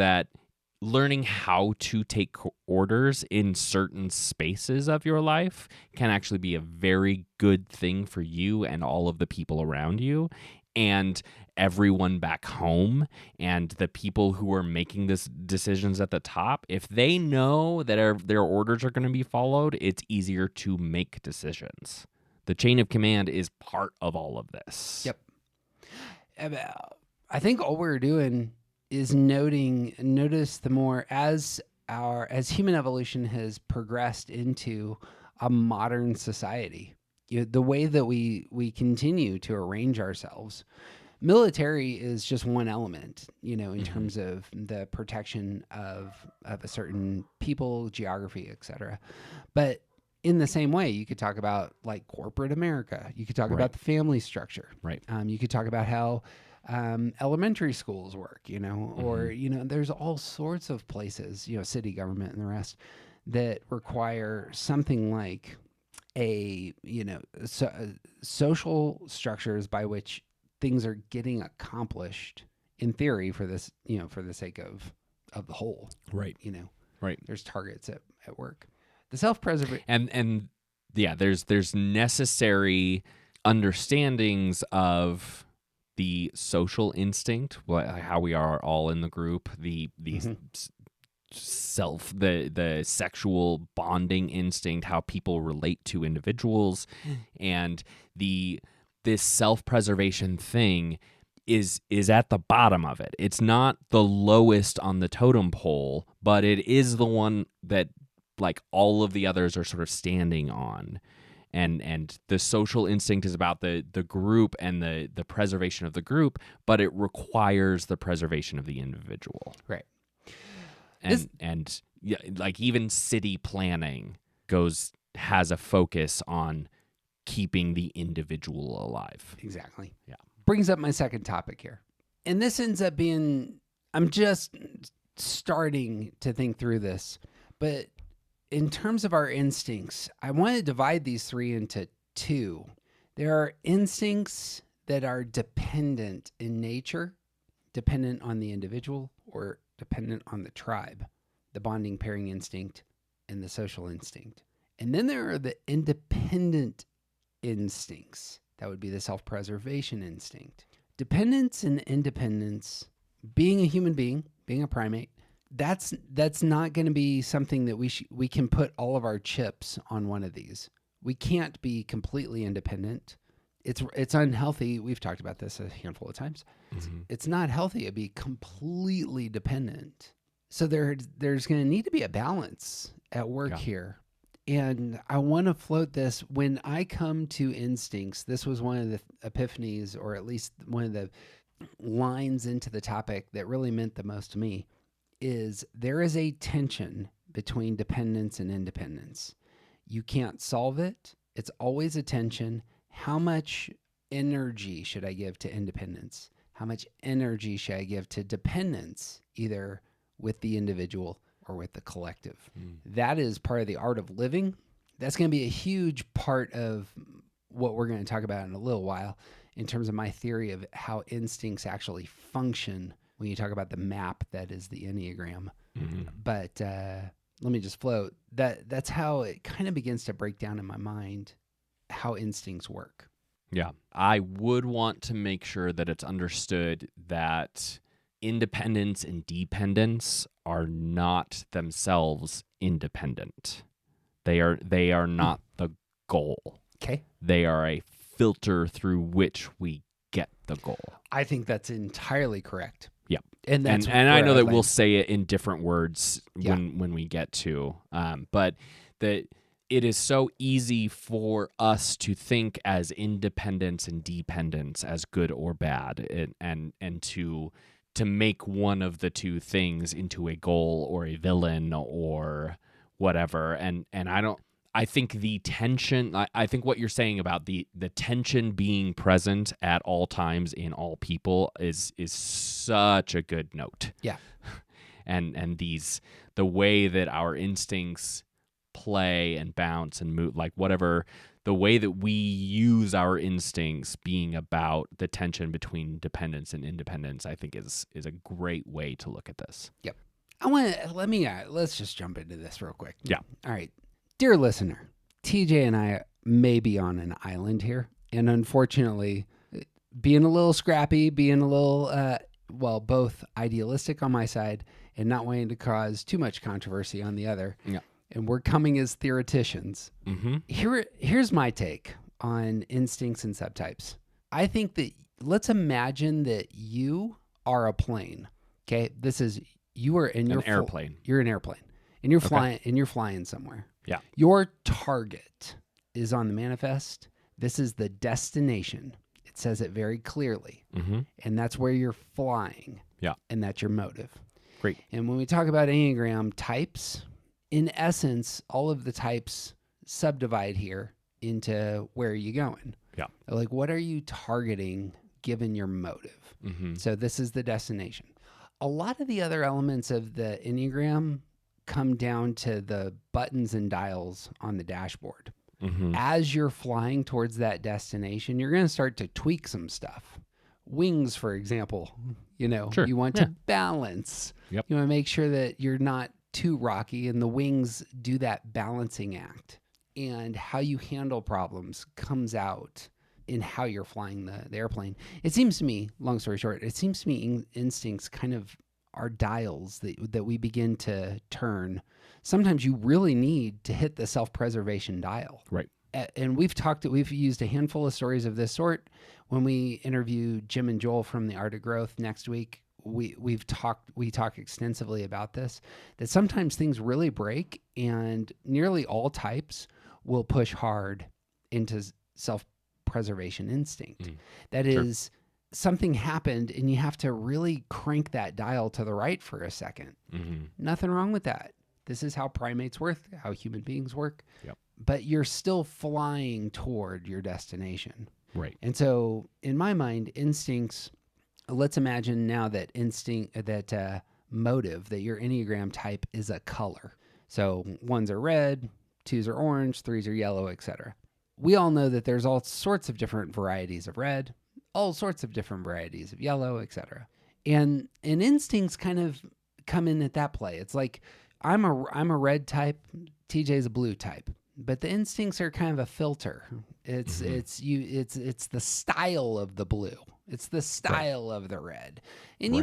how to take orders in certain spaces of your life can actually be a very good thing for you and all of the people around you and everyone back home, and the people who are making these decisions at the top. If they know that their orders are going to be followed, it's easier to make decisions. The chain of command is part of all of this. Yep. I think all we're doing is notice the more as human evolution has progressed into a modern society, the way that we continue to arrange ourselves. Military is just one element, in terms of the protection of a certain people, geography, etc. But in the same way, you could talk about like corporate America. You could talk about the family structure. Right. You could talk about how elementary schools work, or, there's all sorts of places, city government and the rest, that require something like social structures by which things are getting accomplished in theory for this, for the sake of the whole. Right. Right. There's targets at work. The self-preservation and there's necessary understandings of the social instinct, how we are all in the group, the sexual bonding instinct, how people relate to individuals, and this self-preservation thing is at the bottom of it. It's not the lowest on the totem pole, but it is the one that like all of the others are sort of standing on. And the social instinct is about the group and the preservation of the group, but it requires the preservation of the individual. Right. And like even city planning has a focus on keeping the individual alive. Exactly. Yeah. Brings up my second topic here. And this ends up being, I'm just starting to think through this, but in terms of our instincts, I want to divide these three into two. There are instincts that are dependent in nature, dependent on the individual, or dependent on the tribe. the bonding pairing instinct, and the social instinct. And then there are the independent instincts. That would be the self-preservation instinct. Dependence and independence, being a human being, being a primate, that's not going to be something that we can put all of our chips on one of these. We can't be completely independent. It's unhealthy. We've talked about this a handful of times. Mm-hmm. It's not healthy to be completely dependent. So there's going to need to be a balance at work here. And I want to float this. When I come to instincts, this was one of the epiphanies, or at least one of the lines into the topic that really meant the most to me, is there is a tension between dependence and independence. You can't solve it. It's always a tension. How much energy should I give to independence? How much energy should I give to dependence, either with the individual or with the collective? That is part of the art of living. That's going to be a huge part of what we're going to talk about in a little while in terms of my theory of how instincts actually function when you talk about the map that is the Enneagram. Mm-hmm. But let me just float. That's how it kind of begins to break down in my mind how instincts work. Yeah. I would want to make sure that it's understood that independence and dependence are not themselves independent. They are not the goal. Okay. They are a filter through which we get the goal. I think that's entirely correct. Yeah. And that's and I where know that land. we'll say it in different words Yeah. when we get to, but that it is so easy for us to think as independence and dependence as good or bad, and to make one of the two things into a goal or a villain or whatever. And I think the tension, I think what you're saying about the tension being present at all times in all people is such a good note. Yeah. And the way that our instincts play and bounce and move, like whatever, the way that we use our instincts being about the tension between dependence and independence, I think is a great way to look at this. Yep. Let's just jump into this real quick. Yeah. All right. Dear listener, TJ and I may be on an island here. And unfortunately, being a little scrappy, being a little, both idealistic on my side and not wanting to cause too much controversy on the other. Yeah. And we're coming as theoreticians. Mm-hmm. Here's my take on instincts and subtypes. I think that let's imagine that you are a plane. Okay, you are in your airplane. You're an airplane, and you're flying, and you're flying somewhere. Yeah. Your target is on the manifest. This is the destination. It says it very clearly, and that's where you're flying. Yeah. And that's your motive. Great. And when we talk about Enneagram types, in essence, all of the types subdivide here into where are you going? Yeah. Like, what are you targeting given your motive? Mm-hmm. So this is the destination. A lot of the other elements of the Enneagram come down to the buttons and dials on the dashboard. Mm-hmm. As you're flying towards that destination, you're going to start to tweak some stuff. Wings, for example, Sure. you want to balance. Yep. You want to make sure that you're not too rocky, and the wings do that balancing act. And how you handle problems comes out in how you're flying the airplane. It seems to me, long story short, instincts kind of are dials that we begin to turn. Sometimes you really need to hit the self-preservation dial. Right. And we've used a handful of stories of this sort. When we interview Jim and Joel from The Art of Growth next week, we talk extensively about this, that sometimes things really break, and nearly all types will push hard into self-preservation instinct. That is, something happened and you have to really crank that dial to the right for a second. Mm-hmm. Nothing wrong with that. This is how primates work, how human beings work. Yep. But you're still flying toward your destination. Right. And so in my mind, instincts, let's imagine now that motive, that your Enneagram type is a color. So 1s are red, 2s are orange, 3s are yellow, etc. We all know that there's all sorts of different varieties of red, all sorts of different varieties of yellow, etc. And instincts kind of come in at that play. It's like, I'm a red type. TJ's a blue type. But the instincts are kind of a filter. It's the style of the blue. It's the style of the red. And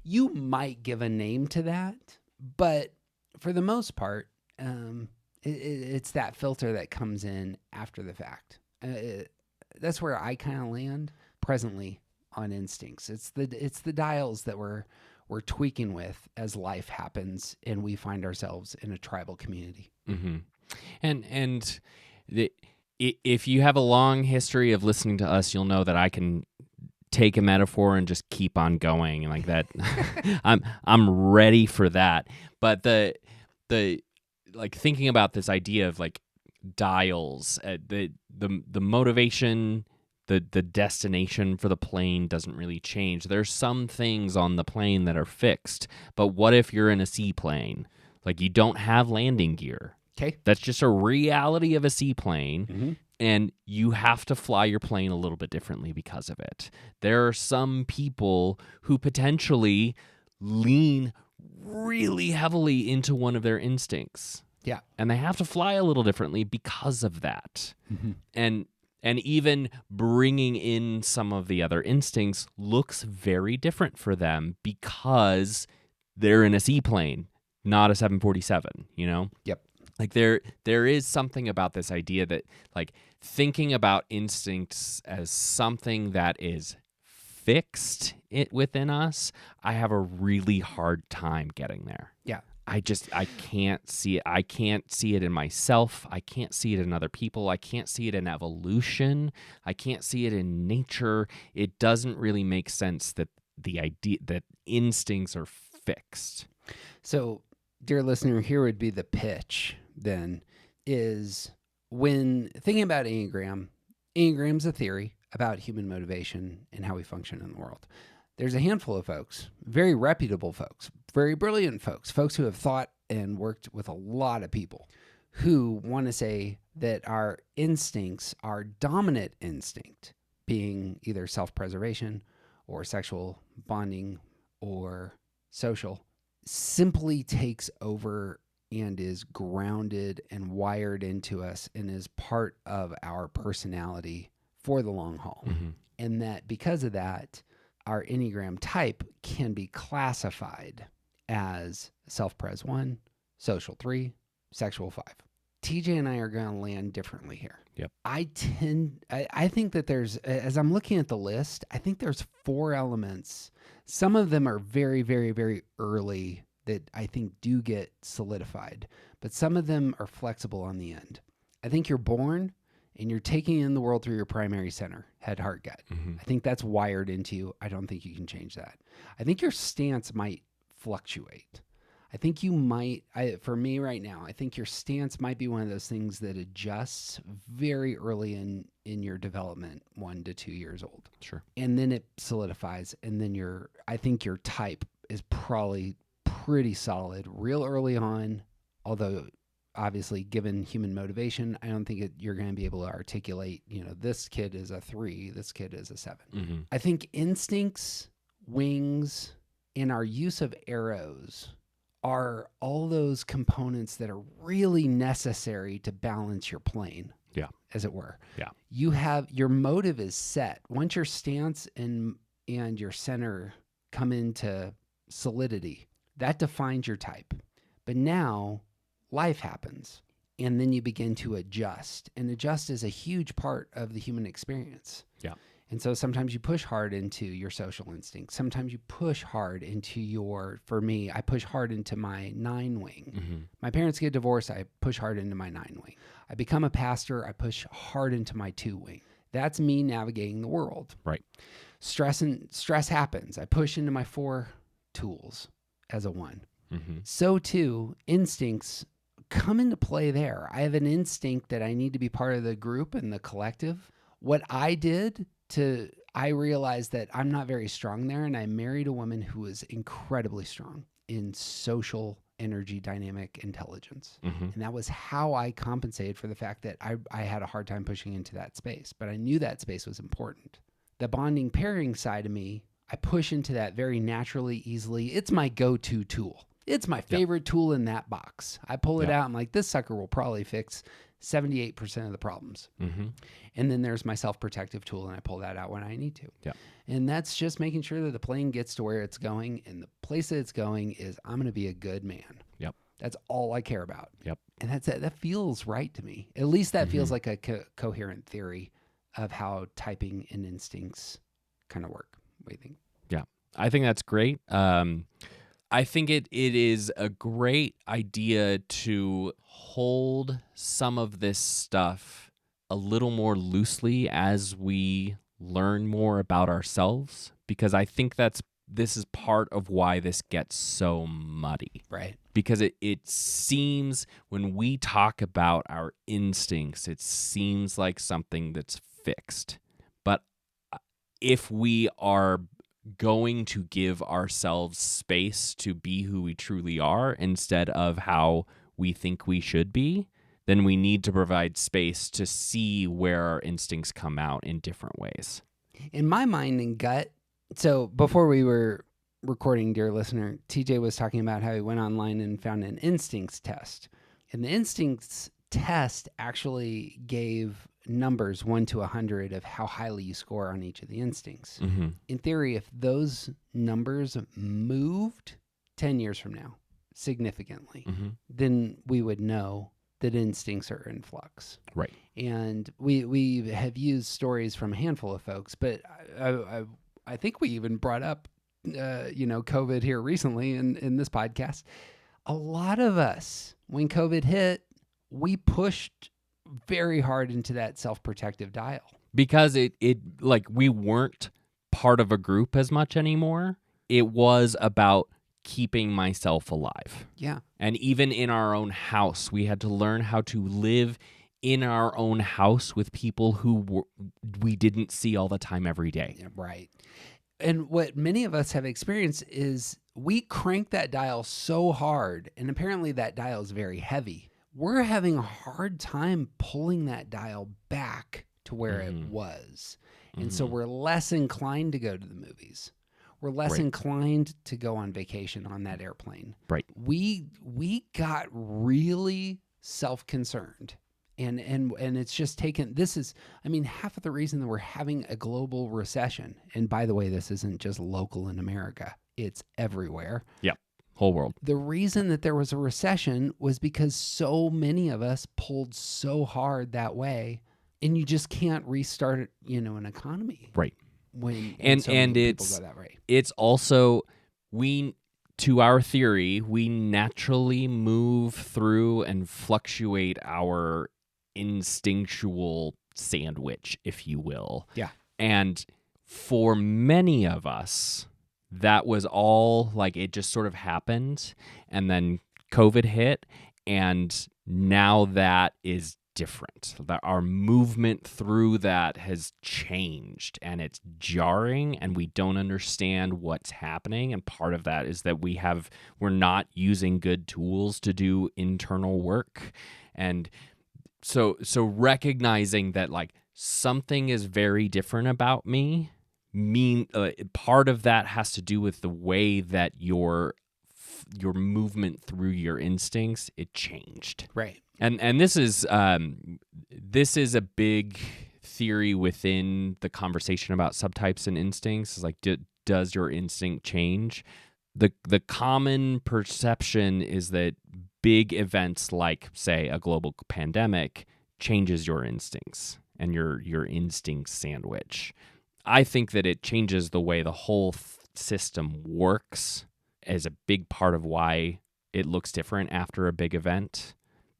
you might give a name to that, but for the most part, it's that filter that comes in after the fact. That's where I kind of land presently on instincts. It's the dials that we're tweaking with as life happens and we find ourselves in a tribal community. Mm-hmm. And if you have a long history of listening to us, you'll know that I can take a metaphor and just keep on going like that. I'm ready for that. But the like thinking about this idea of like dials, the motivation, the destination for the plane doesn't really change. There's some things on the plane that are fixed, but what if you're in a seaplane? Like you don't have landing gear. Okay. That's just a reality of a seaplane. Mm-hmm. And you have to fly your plane a little bit differently because of it. There are some people who potentially lean really heavily into one of their instincts. Yeah. And they have to fly a little differently because of that. Mm-hmm. And even bringing in some of the other instincts looks very different for them because they're in a seaplane, not a 747, you know? Yep. Like there is something about this idea that like thinking about instincts as something that is fixed within us, I have a really hard time getting there. Yeah. I can't see it. I can't see it in myself. I can't see it in other people. I can't see it in evolution. I can't see it in nature. It doesn't really make sense that the idea that instincts are fixed. So, dear listener, here would be the pitch then, is when thinking about Enneagram's a theory about human motivation and how we function in the world. There's a handful of folks, very reputable folks, very brilliant folks who have thought and worked with a lot of people who want to say that our instincts, our dominant instinct, being either self-preservation or sexual bonding or social, simply takes over and is grounded and wired into us and is part of our personality for the long haul. Mm-hmm. And that because of that, our Enneagram type can be classified as self-pres 1, social 3, sexual 5. TJ and I are going to land differently here. Yep. I think that there's, as I'm looking at the list, I think there's 4 elements. Some of them are very, very, very early that I think do get solidified, but some of them are flexible on the end. I think you're born and you're taking in the world through your primary center, head, heart, gut. Mm-hmm. I think that's wired into you. I don't think you can change that. I think your stance might fluctuate. I think you might, for me right now, I think your stance might be one of those things that adjusts very early in your development, 1 to 2 years old. Sure. And then it solidifies. And then I think your type is probably pretty solid real early on, although obviously given human motivation, I don't think you're going to be able to articulate, this kid is a 3, this kid is a 7. Mm-hmm. I think instincts, wings, and our use of arrows are all those components that are really necessary to balance your plane. Yeah. As it were. Yeah. You have, your motive is set. Once your stance and your center come into solidity, that defines your type. But now life happens and then you begin to adjust, and adjust is a huge part of the human experience. Yeah. And so sometimes you push hard into your social instinct. Sometimes you push hard into for me, I push hard into my 9 wing. Mm-hmm. My parents get divorced. I push hard into my 9 wing. I become a pastor. I push hard into my 2 wing. That's me navigating the world. Right. Stress happens. I push into my 4 tools as a 1. Mm-hmm. So too, instincts come into play there. I have an instinct that I need to be part of the group and the collective. What I did I realized that I'm not very strong there, and I married a woman who was incredibly strong in social energy dynamic intelligence. Mm-hmm. And that was how I compensated for the fact that I had a hard time pushing into that space, but I knew that space was important. The bonding pairing side of me, I push into that very naturally, easily. It's my go-to tool. It's my favorite tool in that box. I pull it Yeah. out. I'm like, this sucker will probably fix 78% of the problems. Mm-hmm. And then there's my self-protective tool, and I pull that out when I need to. Yeah. And that's just making sure that the plane gets to where it's going, and the place that it's going is I'm going to be a good man. Yep. That's all I care about. Yep. And that feels right to me. At least that feels Mhm. like a coherent theory of how typing and instincts kind of work. What do you think? Yeah, I think that's great. I think it is a great idea to hold some of this stuff a little more loosely as we learn more about ourselves, because I think this is part of why this gets so muddy. Right. Because it seems when we talk about our instincts, it seems like something that's fixed. But if we are going to give ourselves space to be who we truly are instead of how we think we should be, then we need to provide space to see where our instincts come out in different ways. In my mind and gut, so before we were recording, dear listener, TJ was talking about how he went online and found an instincts test. And the instincts test actually gave numbers 1 to 100 of how highly you score on each of the instincts. Mm-hmm. In theory, if those numbers moved 10 years from now significantly, Mm-hmm. then we would know that instincts are in flux. Right. And we have used stories from a handful of folks, but I think we even brought up COVID here recently in this podcast. A lot of us, when COVID hit, we pushed very hard into that self-protective dial. Because it like we weren't part of a group as much anymore. It was about keeping myself alive. Yeah. And even in our own house, we had to learn how to live in our own house with people who we didn't see all the time every day. Yeah, right. And what many of us have experienced is we crank that dial so hard, and apparently that dial is very heavy. We're having a hard time pulling that dial back to where it was. And so we're less inclined to go to the movies. We're less Right. inclined to go on vacation on that airplane. Right. We got really self-concerned. And it's just taken, half of the reason that we're having a global recession, and by the way, this isn't just local in America, it's everywhere. Yep. Whole world. The reason that there was a recession was because so many of us pulled so hard that way, and you just can't restart, an economy. Right. When so many people go that way. It's also, to our theory, we naturally move through and fluctuate our instinctual sandwich, if you will. Yeah. And for many of us, that was all like it just sort of happened, and then COVID hit, and now that is different. That our movement through that has changed, and it's jarring, and we don't understand what's happening. And part of that is that we're not using good tools to do internal work. And so recognizing that like something is very different about me, part of that has to do with the way that your movement through your instincts, it changed. Right. And this is a big theory within the conversation about subtypes and instincts. Is like, does your instinct change? The common perception is that big events like, say, a global pandemic changes your instincts and your instinct sandwich. I think that it changes the way the whole system works as a big part of why it looks different after a big event.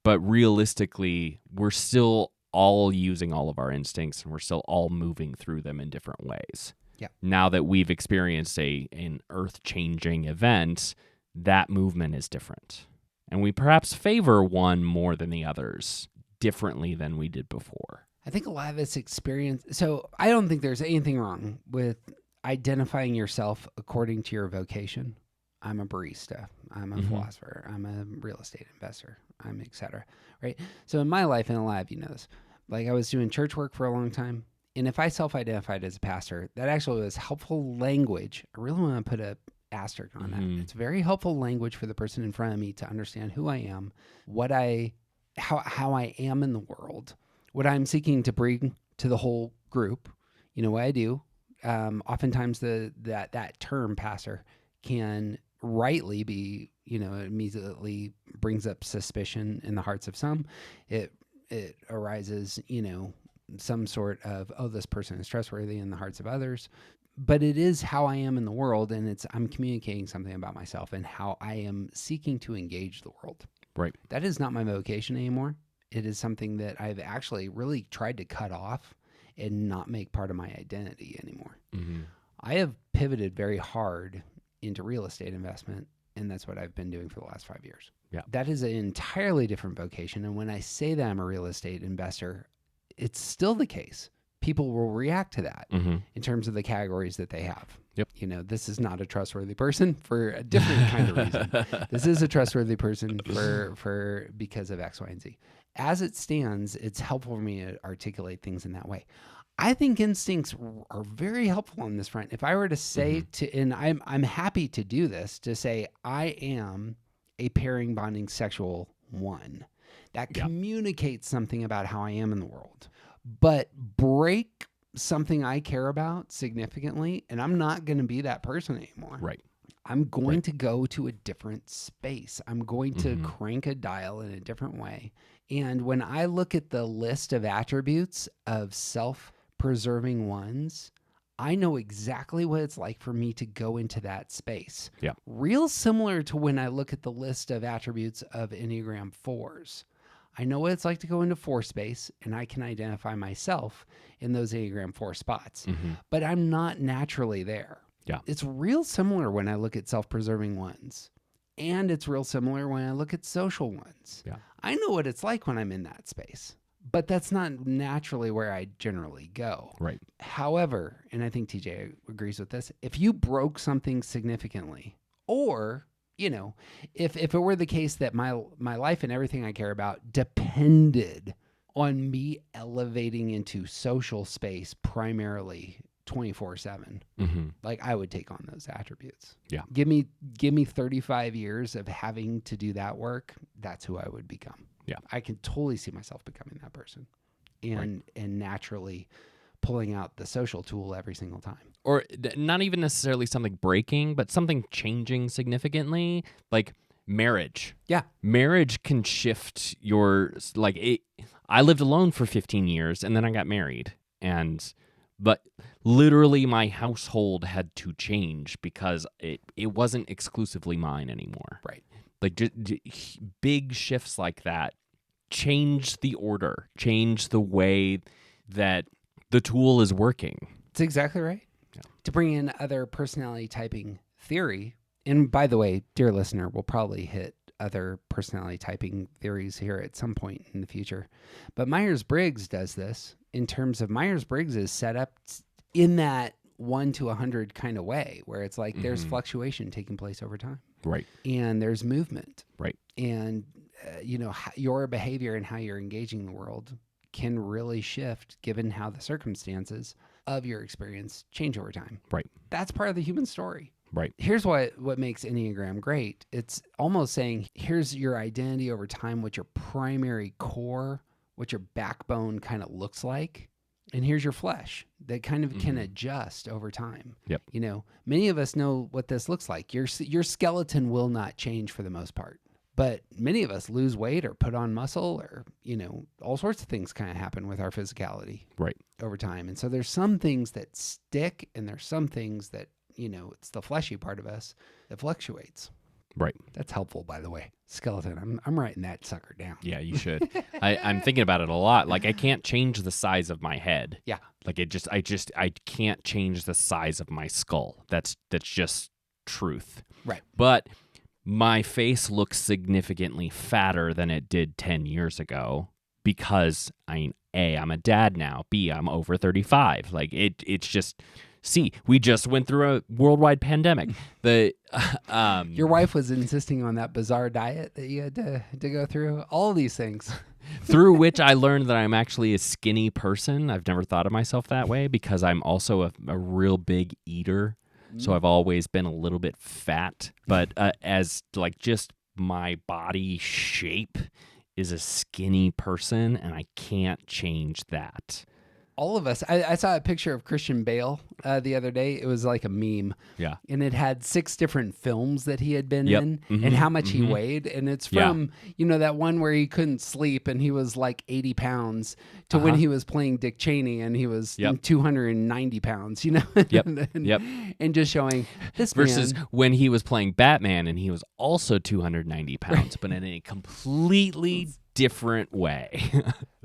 But realistically, we're still all using all of our instincts, and we're still all moving through them in different ways. Yeah. Now that we've experienced an earth-changing event, that movement is different. And we perhaps favor one more than the others differently than we did before. I think a lot of us experience. So I don't think there's anything wrong with identifying yourself according to your vocation. I'm a barista. I'm a philosopher. I'm a real estate investor. I'm et cetera. Right. So in my life in the lab, this, like I was doing church work for a long time. And if I self-identified as a pastor, that actually was helpful language. I really want to put a asterisk on that. It's very helpful language for the person in front of me to understand who I am, how I am in the world, what I'm seeking to bring to the whole group. You know what I do. Oftentimes that term pastor can rightly be, immediately brings up suspicion in the hearts of some. It arises, some sort of, oh, this person is trustworthy in the hearts of others. But it is how I am in the world, and I'm communicating something about myself and how I am seeking to engage the world. Right. That is not my vocation anymore. It is something that I've actually really tried to cut off and not make part of my identity anymore. Mm-hmm. I have pivoted very hard into real estate investment, and that's what I've been doing for the last 5 years. Yeah. That is an entirely different vocation. And when I say that I'm a real estate investor, it's still the case. People will react to that in terms of the categories that they have. Yep. This is not a trustworthy person for a different kind of reason. This is a trustworthy person for because of X, Y, and Z. As it stands, it's helpful for me to articulate things in that way. I think instincts are very helpful on this front. If I were to say and I'm happy to do this, to say I am a pairing bonding sexual one, that communicates something about how I am in the world, but break something I care about significantly, and I'm not going to be that person anymore. Right. I'm going to go to a different space. I'm going to crank a dial in a different way. And when I look at the list of attributes of self-preserving ones, I know exactly what it's like for me to go into that space. Yeah. Real similar to when I look at the list of attributes of Enneagram 4s. I know what it's like to go into 4 space, and I can identify myself in those Enneagram 4 spots, but I'm not naturally there. Yeah. It's real similar when I look at self-preserving ones, and it's real similar when I look at social ones. Yeah. I know what it's like when I'm in that space, but that's not naturally where I generally go. Right. However, and I think TJ agrees with this, if you broke something significantly, or if it were the case that my life and everything I care about depended on me elevating into social space primarily 24/7, like I would take on those attributes. Yeah. Give me 35 years of having to do that work. That's who I would become. Yeah. I can totally see myself becoming that person, and naturally pulling out the social tool every single time. Or not even necessarily something breaking, but something changing significantly, like marriage. Yeah. Marriage can shift I lived alone for 15 years and then I got married. But literally my household had to change because it wasn't exclusively mine anymore. Right. Like big shifts like that change the order, change the way that the tool is working. That's exactly right. Yeah. To bring in other personality typing theory, and by the way, dear listener, we'll probably hit other personality typing theories here at some point in the future. But Myers-Briggs does this in terms of Myers-Briggs is set up in that 1 to 100 kind of way, where it's like there's fluctuation taking place over time. Right. And there's movement. Right. And, your behavior and how you're engaging the world can really shift given how the circumstances of your experience change over time. Right. That's part of the human story. Right. Here's what makes Enneagram great. It's almost saying, here's your identity over time, what your primary core, what your backbone kind of looks like. And here's your flesh that kind of can adjust over time. Yep. Many of us know what this looks like. Your skeleton will not change for the most part. But many of us lose weight or put on muscle or, all sorts of things kind of happen with our physicality over time. And so there's some things that stick and there's some things that, it's the fleshy part of us that fluctuates. Right. That's helpful, by the way. Skeleton. I'm writing that sucker down. Yeah, you should. I'm thinking about it a lot. Like I can't change the size of my head. Yeah. Like I can't change the size of my skull. That's just truth. Right. But my face looks significantly fatter than it did 10 years ago because A, I'm a dad now. B, I'm over 35. Like it's just, C, we just went through a worldwide pandemic. Your wife was insisting on that bizarre diet that you had to go through. All of these things. Through which I learned that I'm actually a skinny person. I've never thought of myself that way because I'm also a real big eater. So I've always been a little bit fat, but as like just my body shape is a skinny person, and I can't change that. All of us. I saw a picture of Christian Bale the other day. It was like a meme. Yeah. And it had 6 different films that he had been Yep. in Mhm. and how much he weighed. And it's Yeah. from, that one where he couldn't sleep and he was like 80 pounds to when he was playing Dick Cheney and he was 290 pounds, Yep. and, Yep. and just showing this Versus man. when he was playing Batman and he was also 290 pounds, but in a completely different way.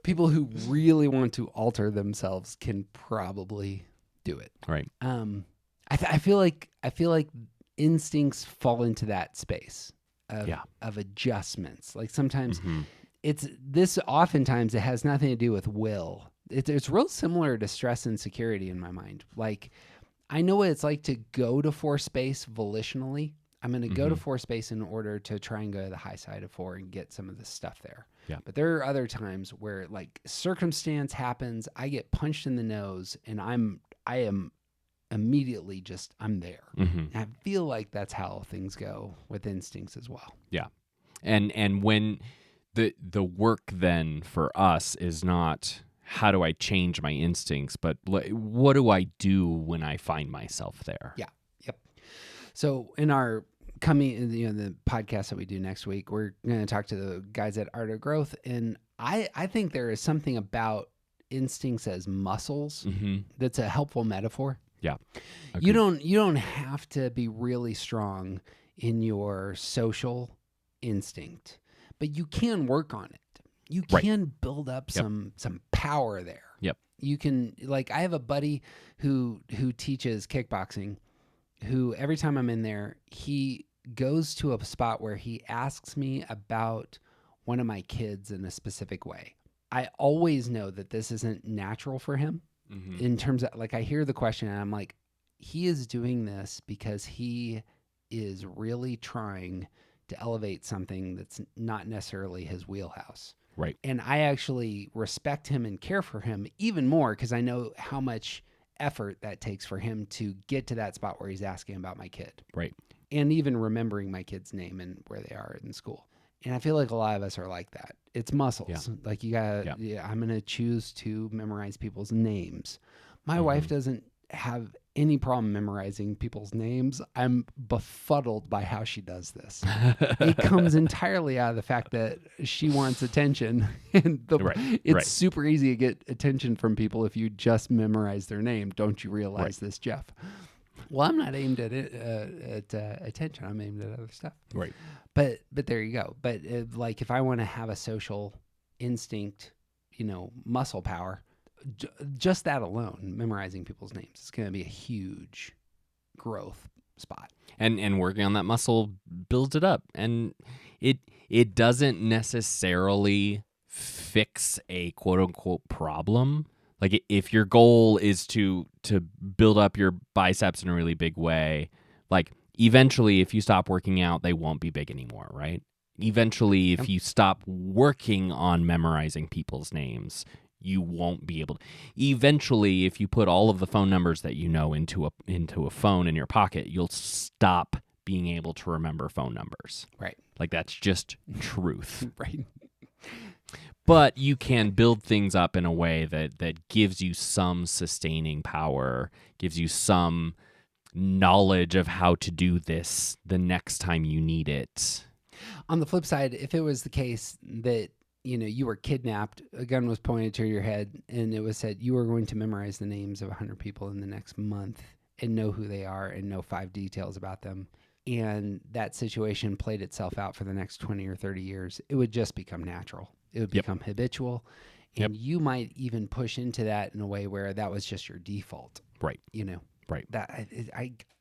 People who really want to alter themselves can probably do it. Right. I feel like instincts fall into that space of adjustments. Like sometimes oftentimes it has nothing to do with will. It's real similar to stress and security in my mind. Like I know what it's like to go to 4 space volitionally. I'm going to go to 4 space in order to try and go to the high side of 4 and get some of the stuff there. Yeah. But there are other times where like circumstance happens, I get punched in the nose and I am immediately just, I'm there. And I feel like that's how things go with instincts as well. Yeah. And when the work then for us is not how do I change my instincts, but what do I do when I find myself there? Yeah. Yep. So in our the podcast that we do next week, we're going to talk to the guys at Art of Growth. And I think there is something about instincts as muscles that's a helpful metaphor. Yeah. You don't have to be really strong in your social instinct, but you can work on it. You can build up some power there. Yep. You can, like, I have a buddy who teaches kickboxing, who every time I'm in there, he goes to a spot where he asks me about one of my kids in a specific way. I always know that this isn't natural for him in terms of, like, I hear the question and I'm like, he is doing this because he is really trying to elevate something that's not necessarily his wheelhouse. Right. And I actually respect him and care for him even more because I know how much effort that takes for him to get to that spot where he's asking about my kid. Right. And even remembering my kid's name and where they are in school. And I feel like a lot of us are like that. It's muscles. Yeah. Like you gotta, I'm going to choose to memorize people's names. My wife doesn't have any problem memorizing people's names. I'm befuddled by how she does this. It comes entirely out of the fact that she wants attention. And it's super easy to get attention from people if you just memorize their name. Don't you realize this, Jeff? Well, I'm not aimed at attention. I'm aimed at other stuff. Right. But there you go. But like if I want to have a social instinct, muscle power, just that alone, memorizing people's names, it's going to be a huge growth spot. And working on that muscle builds it up. And it doesn't necessarily fix a quote unquote problem. Like if your goal is to build up your biceps in a really big way, like eventually if you stop working out, they won't be big anymore, right? Eventually, if you stop working on memorizing people's names, you won't be able to. Eventually, if you put all of the phone numbers that you know into a phone in your pocket, you'll stop being able to remember phone numbers. Right. Like that's just truth. Right. But you can build things up in a way that gives you some sustaining power, gives you some knowledge of how to do this the next time you need it. On the flip side, if it was the case that, you were kidnapped, a gun was pointed to your head, and it was said you were going to memorize the names of 100 people in the next month and know who they are and know 5 details about them, and that situation played itself out for the next 20 or 30 years, it would just become natural. It would become habitual, and you might even push into that in a way where that was just your default. Right. Right. That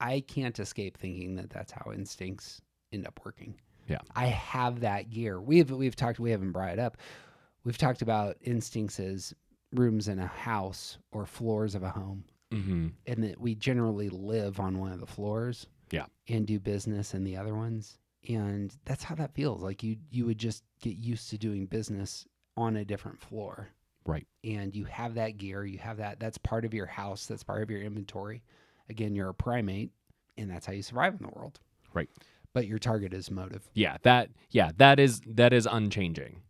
I can't escape thinking that that's how instincts end up working. Yeah. I have that gear. We haven't brought it up. We've talked about instincts as rooms in a house or floors of a home, and that we generally live on one of the floors. Yeah. And do business in the other ones. And that's how that feels. Like you would just get used to doing business on a different floor. Right. And you have that gear, that's part of your house, that's part of your inventory. Again, you're a primate. and that's how you survive in the world. Right. But your target is motive. That is unchanging.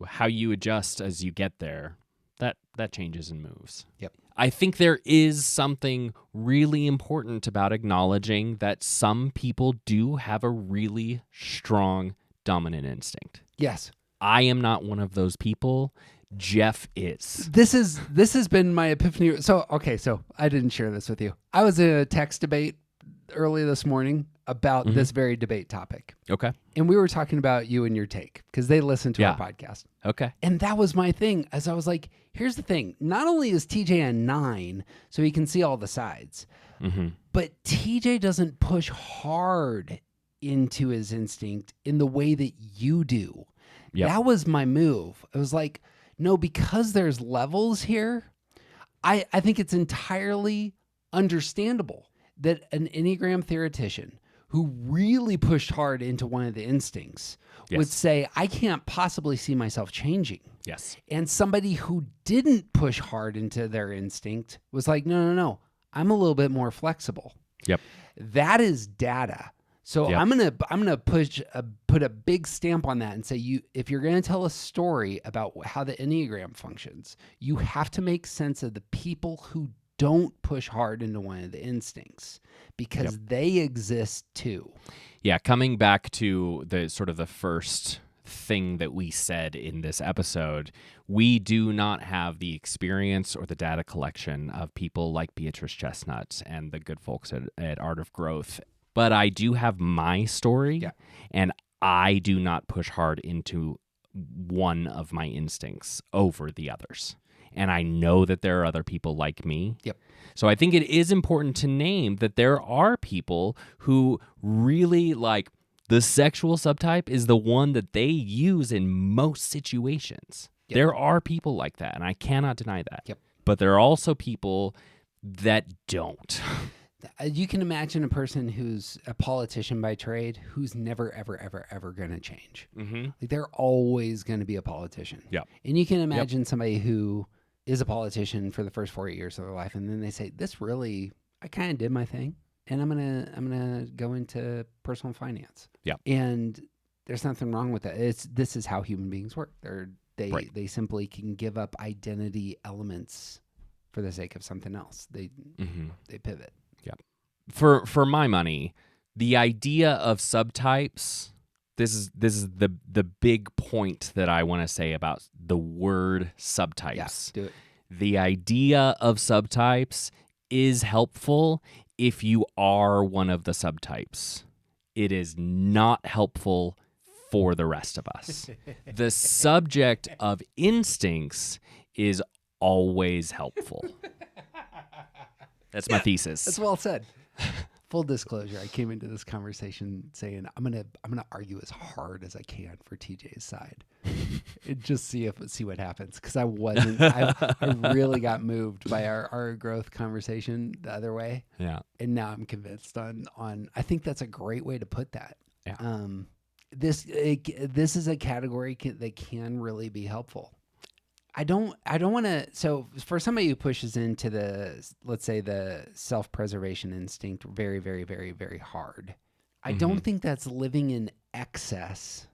How you adjust as you get there, that changes and moves. Yep. I think there is something really important about acknowledging that some people do have a really strong dominant instinct. Yes. I am not one of those people. Jeff is. This has been my epiphany. So I didn't share this with you. I was in a text debate early this morning about this very debate topic. Okay. And we were talking about you and your take because they listen to our podcast. Okay. And that was my thing, as I was like, here's the thing. Not only is TJ a 9, so he can see all the sides, but TJ doesn't push hard into his instinct in the way that you do. Yep. That was my move. I was like, no, because there's levels here, I think it's entirely understandable that an Enneagram theoretician who really pushed hard into one of the instincts would say, I can't possibly see myself changing. Yes. And somebody who didn't push hard into their instinct was like, no, I'm a little bit more flexible. Yep. That is data. So I'm gonna put a big stamp on that and say, if you're gonna tell a story about how the Enneagram functions, you have to make sense of the people who don't push hard into one of the instincts, because they exist too. Yeah, coming back to the sort of the first thing that we said in this episode, we do not have the experience or the data collection of people like Beatrice Chestnut and the good folks at Art of Growth. But I do have my story, and I do not push hard into one of my instincts over the others. And I know that there are other people like me. Yep. So I think it is important to name that there are people who really like the sexual subtype is the one that they use in most situations. Yep. There are people like that, and I cannot deny that. Yep. But there are also people that don't. You can imagine a person who's a politician by trade who's never, ever, ever, ever going to change. Like they're always going to be a politician. Yeah. And you can imagine somebody who is a politician for the first 4 years of their life, and then they say, I kind of did my thing, and I'm gonna go into personal finance. Yeah. And there's nothing wrong with that. This is how human beings work. They simply can give up identity elements for the sake of something else. They pivot. Yeah. For my money, the idea of subtypes, this is the big point that I want to say about the word subtypes. Yeah, do it. The idea of subtypes is helpful if you are one of the subtypes. It is not helpful for the rest of us. The subject of instincts is always helpful. That's my thesis. That's well said. Full disclosure, I came into this conversation saying I'm gonna argue as hard as I can for TJ's side, and just see what happens. Because I really got moved by our growth conversation the other way. Yeah, and now I'm convinced on. I think that's a great way to put that. Yeah. This is a category that can really be helpful. I don't want to. So for somebody who pushes into let's say the self-preservation instinct very, very, very, very hard, I don't think that's living in excess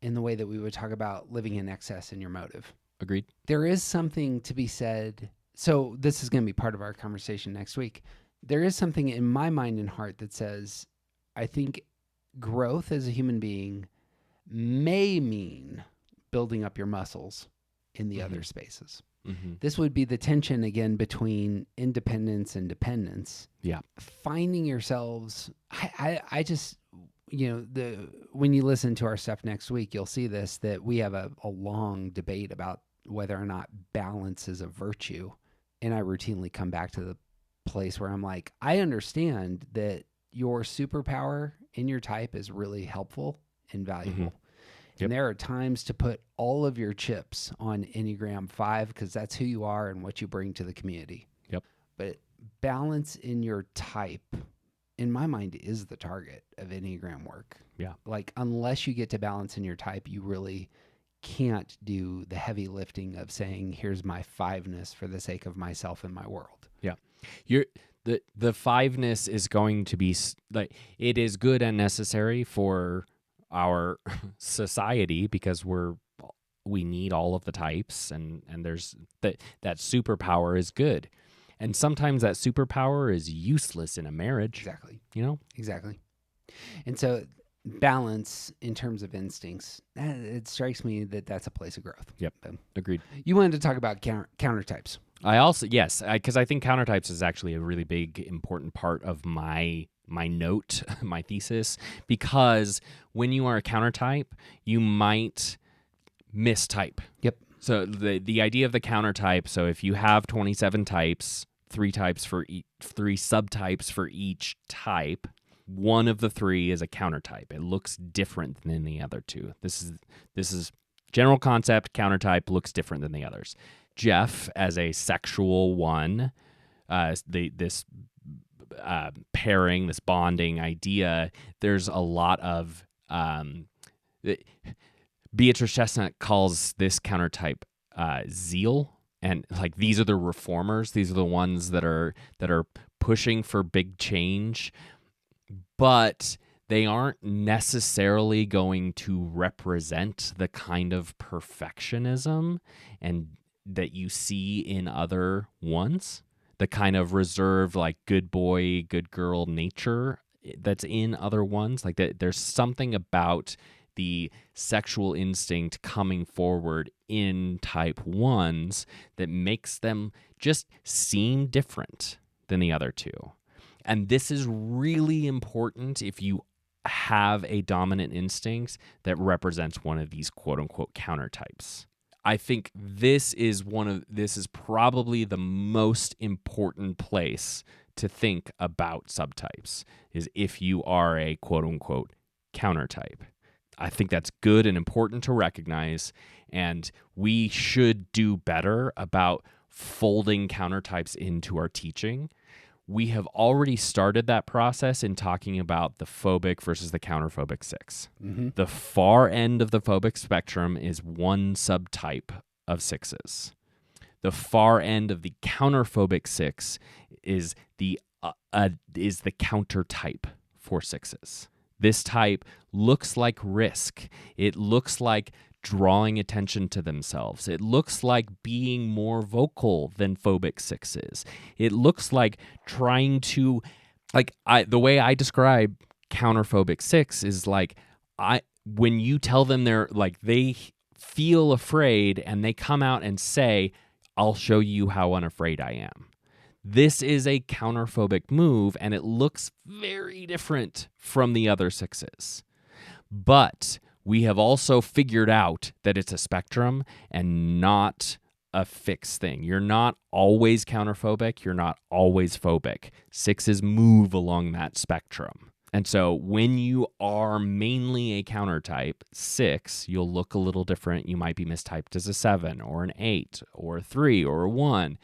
in the way that we would talk about living in excess in your motive. Agreed. There is something to be said. So this is going to be part of our conversation next week. There is something in my mind and heart that says, I think growth as a human being may mean building up your muscles in the other spaces. This would be the tension again between independence and dependence. Yeah. Finding yourselves, I just, when you listen to our stuff next week, you'll see this, that we have a long debate about whether or not balance is a virtue. And I routinely come back to the place where I'm like, I understand that your superpower in your type is really helpful and valuable. Yep. And there are times to put all of your chips on Enneagram 5 because that's who you are and what you bring to the community. Yep. But balance in your type, in my mind, is the target of Enneagram work. Yeah. Like, unless you get to balance in your type, you really can't do the heavy lifting of saying, here's my 5-ness for the sake of myself and my world. Yeah. the fiveness is going to be like, it is good and necessary for our society because we need all of the types, and there's that superpower is good, and sometimes that superpower is useless in a marriage. Exactly. Exactly. And so balance in terms of instincts, it strikes me that that's a place of growth. Yep. Agreed. You wanted to talk about counter types. I also, yes, because I think countertypes is actually a really big, important part of my note, my thesis, because when you are a countertype, you might mistype. Yep. So the idea of the countertype, so if you have 27 types, three subtypes for each type, one of the three is a countertype. It looks different than the other two. This is general concept. Countertype looks different than the others. Jeff, as a sexual one, this pairing, this bonding idea, there's a lot of Beatrice Chestnut calls this countertype zeal, and like these are the reformers. These are the ones that are pushing for big change, but they aren't necessarily going to represent the kind of perfectionism and that you see in other ones, the kind of reserved, like good boy, good girl nature that's in other ones. Like that, there's something about the sexual instinct coming forward in type 1s that makes them just seem different than the other two. And this is really important if you have a dominant instinct that represents one of these quote unquote countertypes. I think this is probably the most important place to think about subtypes, is if you are a quote unquote countertype. I think that's good and important to recognize, and we should do better about folding countertypes into our teaching. We have already started that process in talking about the phobic versus the counterphobic 6. Mm-hmm. The far end of the phobic spectrum is one subtype of 6s. The far end of the counterphobic 6 is the counter type for 6s. This type looks like risk. It looks like drawing attention to themselves. It looks like being more vocal than phobic 6s. It looks like trying to, the way I describe counterphobic 6 is when you tell them they feel afraid and they come out and say, I'll show you how unafraid I am. This is a counterphobic move, and it looks very different from the other 6s. But we have also figured out that it's a spectrum and not a fixed thing. You're not always counterphobic. You're not always phobic. 6s move along that spectrum. And so when you are mainly a countertype 6, you'll look a little different. You might be mistyped as a 7 or an 8 or a 3 or a 1,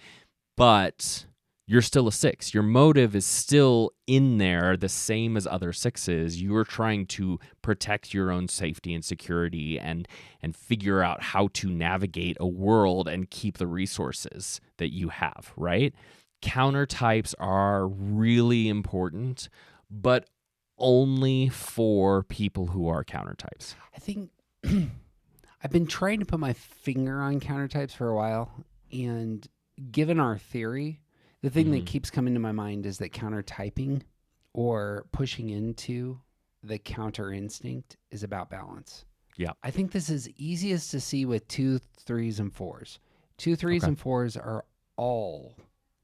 but you're still a 6. Your motive is still in there, the same as other 6s. You're trying to protect your own safety and security and figure out how to navigate a world and keep the resources that you have, right? Countertypes are really important, but only for people who are countertypes. I think I've been trying to put my finger on countertypes for a while, and given our theory, the thing that keeps coming to my mind is that countertyping or pushing into the counter instinct is about balance. Yeah. I think this is easiest to see with 2, 3s, and 4s. 2, 3s, and 4s are all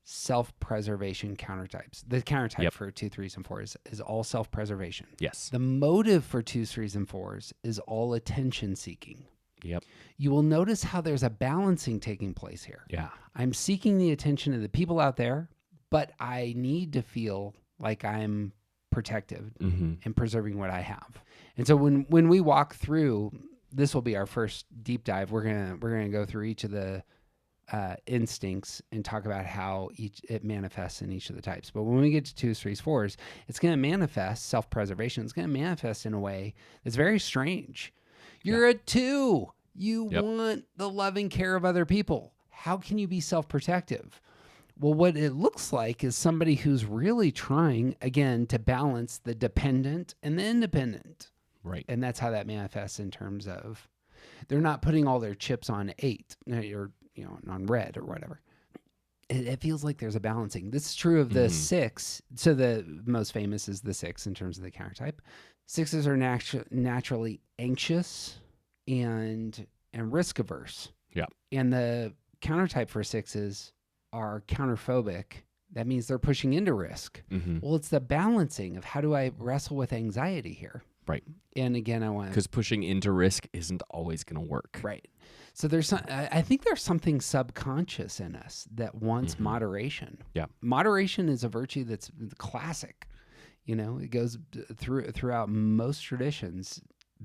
self-preservation countertypes. The countertype for 2, 3s, and 4s is all self-preservation. Yes. The motive for 2, 3s, and 4s is all attention seeking. Yep. You will notice how there's a balancing taking place here. Yeah. I'm seeking the attention of the people out there, but I need to feel like I'm protective and preserving what I have. And so when we walk through, this will be our first deep dive. We're gonna go through each of the instincts and talk about how it manifests in each of the types. But when we get to 2s, 3s, 4s, it's going to manifest self-preservation. It's going to manifest in a way that's very strange. You're a 2. You want the loving care of other people. How can you be self-protective? Well, what it looks like is somebody who's really trying, again, to balance the dependent and the independent. Right. And that's how that manifests in terms of they're not putting all their chips on 8 or, on red or whatever. It feels like there's a balancing. This is true of the 6. So the most famous is the 6 in terms of the countertype. 6s are naturally anxious and risk averse. Yeah. And the countertype for 6s are counterphobic. That means they're pushing into risk. Well, it's the balancing of how do I wrestle with anxiety here? Right. And again, because pushing into risk isn't always going to work. Right. So I think there's something subconscious in us that wants moderation. Yeah. Moderation is a virtue that's classic. It goes throughout most traditions.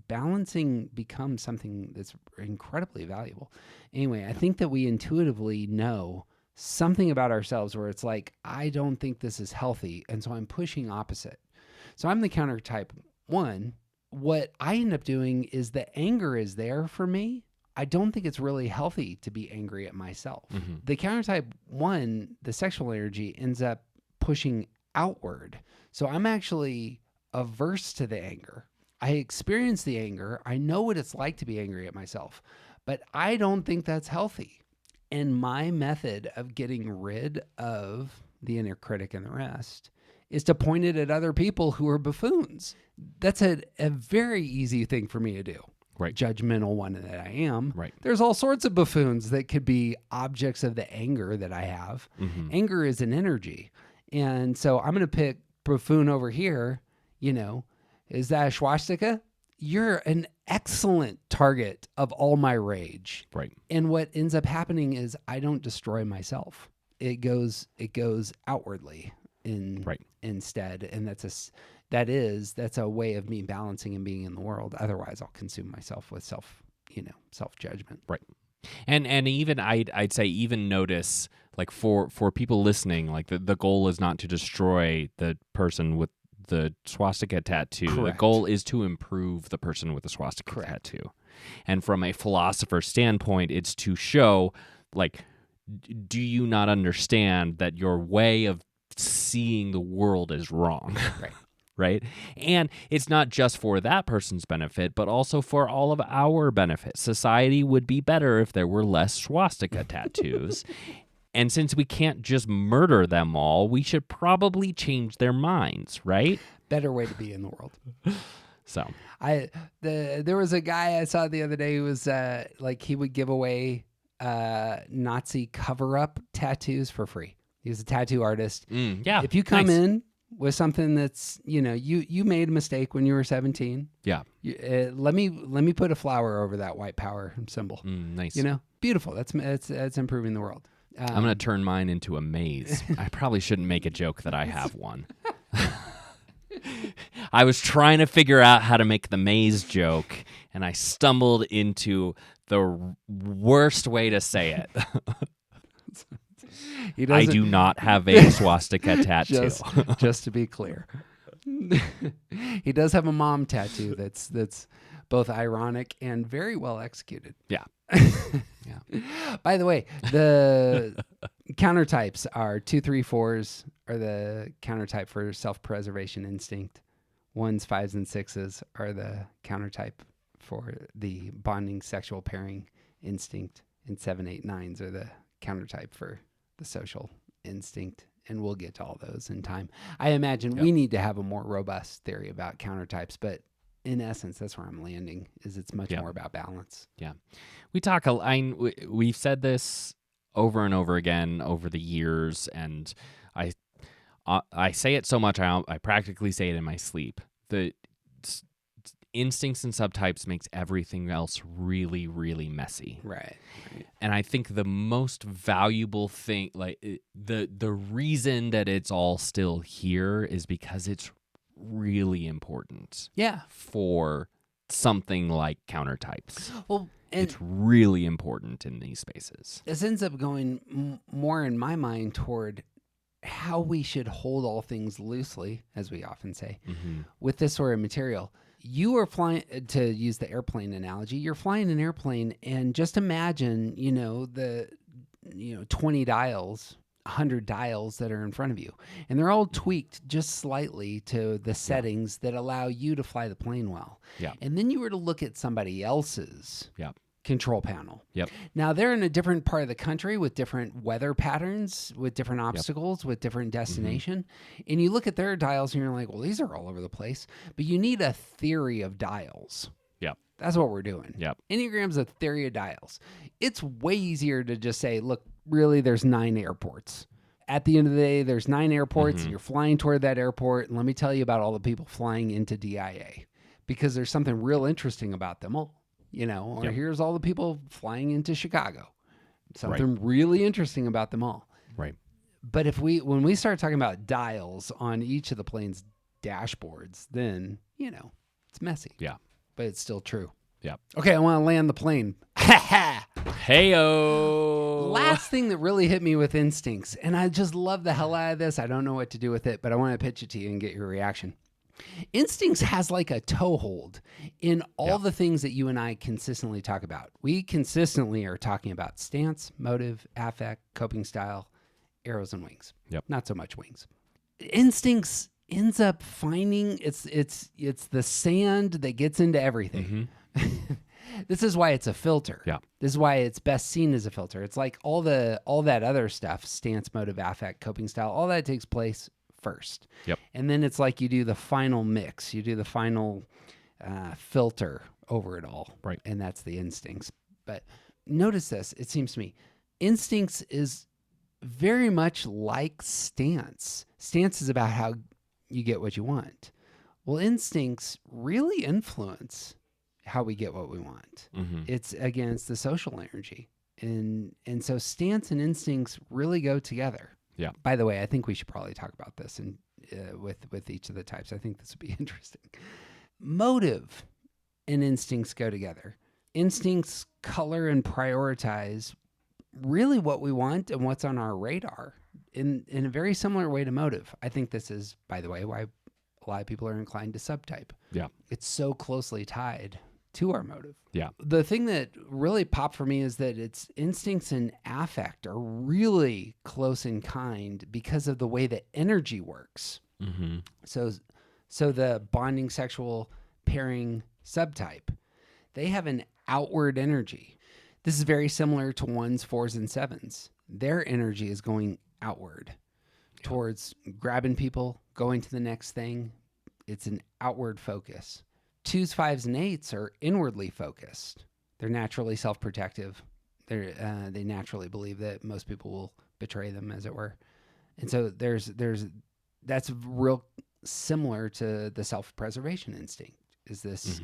Balancing becomes something that's incredibly valuable. Anyway, I think that we intuitively know something about ourselves where it's like, I don't think this is healthy, and so I'm pushing opposite. So I'm the countertype 1. What I end up doing is the anger is there for me. I don't think it's really healthy to be angry at myself. The countertype 1, the sexual energy, ends up pushing outward. So I'm actually averse to the anger. I experience the anger. I know what it's like to be angry at myself, but I don't think that's healthy. And my method of getting rid of the inner critic and the rest is to point it at other people who are buffoons. That's a very easy thing for me to do. Right. Judgmental one that I am. Right. There's all sorts of buffoons that could be objects of the anger that I have. Anger is an energy. And so I'm going to pick buffoon over here. Is that a swastika? You're an excellent target of all my rage. Right. And what ends up happening is I don't destroy myself. It goes outwardly instead. And that's a way of me balancing and being in the world. Otherwise I'll consume myself with self-judgment. Right. And even I'd say even notice, like for people listening, like the goal is not to destroy the person with the swastika tattoo. Correct. The goal is to improve the person with the swastika tattoo. And from a philosopher's standpoint, it's to show, like, do you not understand that your way of seeing the world is wrong? Right. Right? And it's not just for that person's benefit, but also for all of our benefit. Society would be better if there were less swastika tattoos. And since we can't just murder them all, we should probably change their minds, right? Better way to be in the world. So there was a guy I saw the other day who was he would give away Nazi cover-up tattoos for free. He was a tattoo artist. Yeah. If you come in with something that's, you made a mistake when you were 17. Yeah. Let me put a flower over that white power symbol. Nice. Beautiful. That's improving the world. I'm going to turn mine into a maze. I probably shouldn't make a joke that I have one. I was trying to figure out how to make the maze joke, and I stumbled into the worst way to say it. I do not have a swastika tattoo. Just to be clear. He does have a mom tattoo that's both ironic and very well executed. Yeah. Yeah. By the way, the countertypes are 2, 3, 4s are the countertype for self-preservation instinct. 1s, 5s, and 6s are the countertype for the bonding sexual pairing instinct. And 7, 8, 9s are the countertype for the social instinct. And we'll get to all those in time. I imagine we need to have a more robust theory about countertypes, but in essence, that's where I'm landing, is it's much more about balance. Yeah. We've said this over and over again over the years, and I say it so much, I practically say it in my sleep. The instincts and subtypes makes everything else really, really messy. Right. And I think the most valuable thing, like the reason that it's all still here is because it's really important. Yeah. For something like countertypes. Well, and it's really important in these spaces. This ends up going more in my mind toward how we should hold all things loosely, as we often say, with this sort of material. You are flying, to use the airplane analogy, you're flying an airplane, and just imagine, the 20 dials 100 dials that are in front of you, and they're all tweaked just slightly to the settings that allow you to fly the plane well. Yeah. And then you were to look at somebody else's Yeah. control panel. Yep. Now they're in a different part of the country with different weather patterns, with different obstacles, with different destination. And you look at their dials and you're like, well, these are all over the place. But you need a theory of dials. Yep. That's what we're doing. Yep. Enneagram's a theory of dials. It's way easier to just say, look, really, there's 9 airports. At the end of the day, there's 9 airports, and you're flying toward that airport. And let me tell you about all the people flying into DIA, because there's something real interesting about them all. You know, or here's all the people flying into Chicago. Something really interesting about them all. Right. But when we start talking about dials on each of the plane's dashboards, then, you know, it's messy. Yeah. But it's still true. Yeah. Okay, I want to land the plane. Heyo. Last thing that really hit me with instincts, and I just love the hell out of this. I don't know what to do with it, but I want to pitch it to you and get your reaction. Instincts has like a toehold in all the things that you and I consistently talk about. We consistently are talking about stance, motive, affect, coping style, arrows, and wings. Yep. Not so much wings. Instincts ends up finding it's the sand that gets into everything. This is why it's a filter. Yeah. This is why it's best seen as a filter. It's like all that other stuff, stance, motive, affect, coping style, all that takes place first. Yep. And then it's like you do the final mix. You do the final filter over it all. Right. And that's the instincts. But notice this, it seems to me, instincts is very much like stance. Stance is about how you get what you want. Well, instincts really influence how we get what we want. It's the social energy. And so stance and instincts really go together. Yeah. By the way, I think we should probably talk about this and with each of the types. I think this would be interesting. Motive and instincts go together. Instincts color and prioritize really what we want and what's on our radar in a very similar way to motive. I think this is, by the way, why a lot of people are inclined to subtype. Yeah. It's so closely tied to our motive. Yeah. The thing that really popped for me is that its instincts and affect are really close in kind because of the way that energy works. So the bonding sexual pairing subtype, they have an outward energy. This is very similar to 1s, 4s, and 7s. Their energy is going outward towards grabbing people, going to the next thing. It's an outward focus. 2s, 5s, and 8s are inwardly focused. They're naturally self-protective. They naturally believe that most people will betray them, as it were. And so that's real similar to the self-preservation instinct. Is this,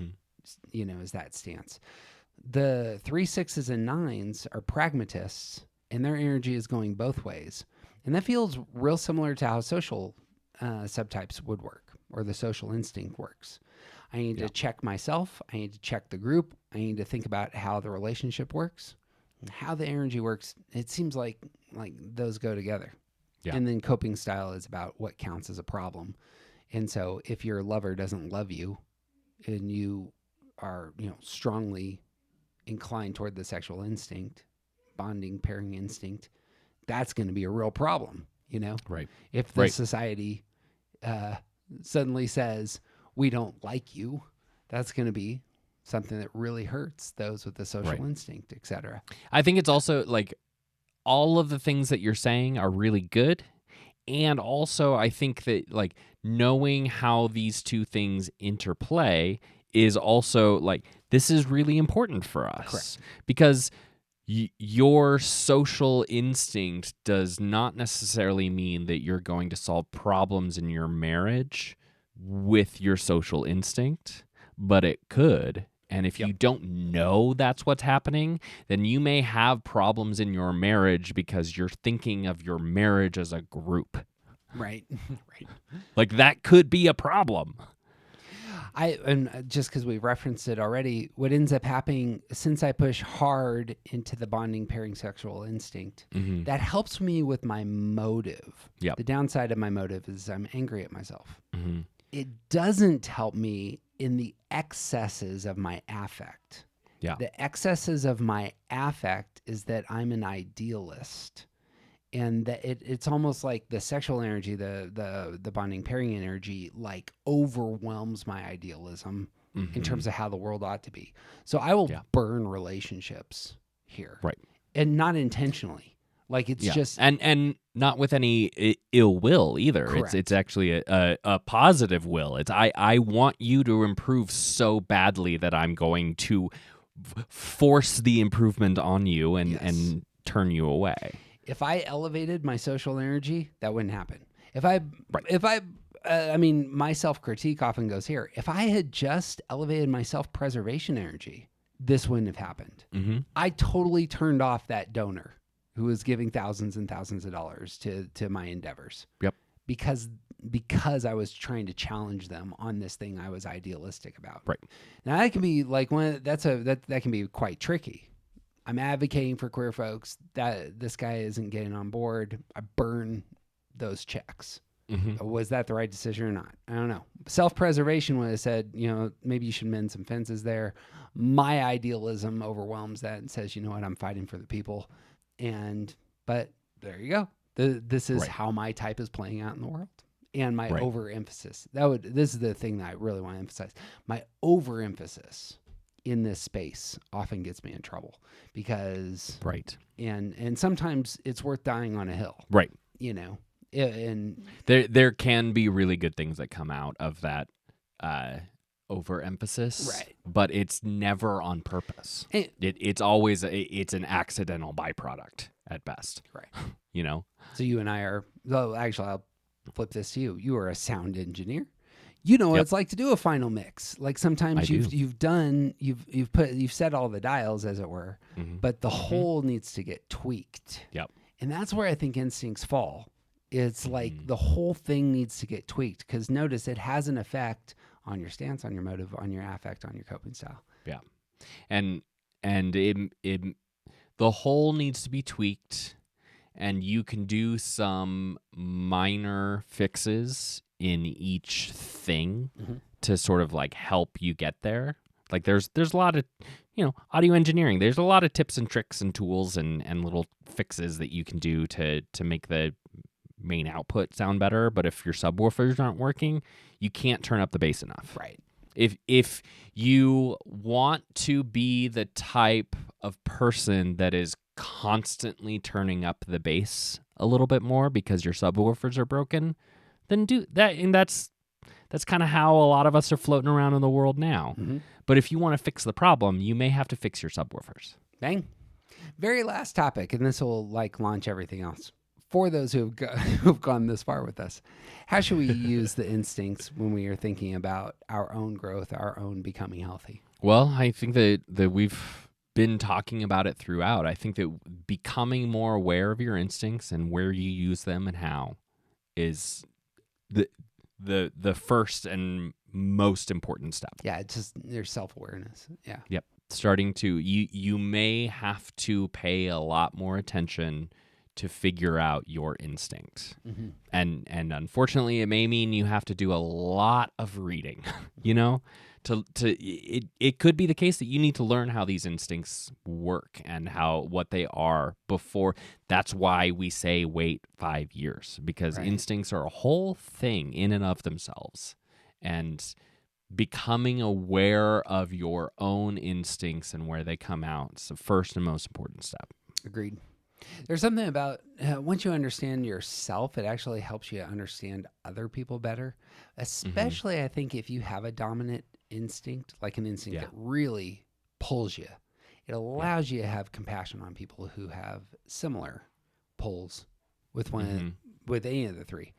is that stance. The 3, 6s, and 9s are pragmatists, and their energy is going both ways. And that feels real similar to how social subtypes would work, or the social instinct works. I need to check myself. I need to check the group. I need to think about how the relationship works, how the energy works. It seems like those go together. Yeah. And then coping style is about what counts as a problem. And so if your lover doesn't love you and you are, strongly inclined toward the sexual instinct, bonding, pairing instinct, that's going to be a real problem, Right. If the society suddenly says, we don't like you, that's going to be something that really hurts those with the social instinct, etc. I think it's also like all of the things that you're saying are really good. And also I think that like knowing how these two things interplay is also like, this is really important for us. Correct. Because your social instinct does not necessarily mean that you're going to solve problems in your marriage with your social instinct, but it could. And if you don't know that's what's happening, then you may have problems in your marriage because you're thinking of your marriage as a group. Right. Like that could be a problem. And just because we referenced it already, what ends up happening, since I push hard into the bonding, pairing, sexual instinct, that helps me with my motive. Yep. The downside of my motive is I'm angry at myself. It doesn't help me in the excesses of my affect. Yeah. The excesses of my affect is that I'm an idealist. And that it's almost like the sexual energy, the bonding pairing energy, like overwhelms my idealism in terms of how the world ought to be. So I will burn relationships here, Right. and not intentionally. Like it's just and not with any ill will either. Correct. It's actually a positive will. It's I want you to improve so badly that I'm going to force the improvement on you and turn you away. If I elevated my social energy, that wouldn't happen. I mean, my self-critique often goes here. If I had just elevated my self-preservation energy, this wouldn't have happened. Mm-hmm. I totally turned off that donor who was giving thousands and thousands of dollars to my endeavors. Yep. Because I was trying to challenge them on this thing I was idealistic about. Right. Now that can be like that can be quite tricky. I'm advocating for queer folks that this guy isn't getting on board. I burn those checks. Mm-hmm. Was that the right decision or not? I don't know. Self-preservation would have said, maybe you should mend some fences there. My idealism overwhelms that and says, you know what, I'm fighting for the people. But there you go. This is how my type is playing out in the world. And my overemphasis. This is the thing that I really want to emphasize. My overemphasis in this space often gets me in trouble because and sometimes it's worth dying on a hill. Right. And there can be really good things that come out of that overemphasis, right? But it's never on purpose. It's always it's an accidental byproduct at best, right? So you and I are. Well, actually, I'll flip this to you. You are a sound engineer. You know what it's like to do a final mix. Like sometimes you've set all the dials, as it were, but the whole needs to get tweaked. Yep. And that's where I think instincts fall. It's like the whole thing needs to get tweaked because notice it has an effect on your stance, on your motive, on your affect, on your coping style. Yeah, and the whole needs to be tweaked, and you can do some minor fixes in each thing to sort of like help you get there. Like there's a lot of audio engineering. There's a lot of tips and tricks and tools and little fixes that you can do to make the main output sound better, but if your subwoofers aren't working, you can't turn up the bass enough. Right. If you want to be the type of person that is constantly turning up the bass a little bit more because your subwoofers are broken, then do that. And that's kind of how a lot of us are floating around in the world now. Mm-hmm. But if you want to fix the problem, you may have to fix your subwoofers. Bang. Very last topic, and this will launch everything else. For those who've gone this far with us, how should we use the instincts when we are thinking about our own growth, our own becoming healthy? Well, I think that we've been talking about it throughout. I think that becoming more aware of your instincts and where you use them and how is the first and most important step. Yeah, it's just your self-awareness. Yeah. Yep. Starting to you may have to pay a lot more attention to figure out your instinct. Mm-hmm. And unfortunately it may mean you have to do a lot of reading, it could be the case that you need to learn how these instincts work and what they are before. That's why we say wait 5 years, because instincts are a whole thing in and of themselves. And becoming aware of your own instincts and where they come out is the first and most important step. Agreed. There's something about once you understand yourself, it actually helps you understand other people better, especially I think if you have a dominant instinct, like an instinct that really pulls you. It allows you to have compassion on people who have similar pulls with with any of the three.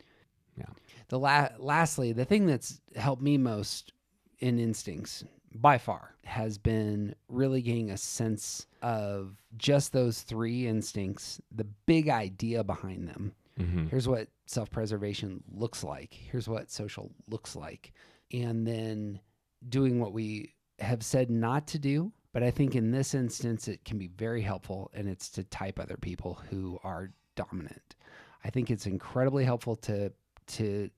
Yeah. Lastly, the thing that's helped me most in instincts by far has been really getting a sense of just those three instincts, the big idea behind them. Mm-hmm. Here's what self-preservation looks like. Here's what social looks like. And then doing what we have said not to do. But I think in this instance, it can be very helpful, and it's to type other people who are dominant. I think it's incredibly helpful to to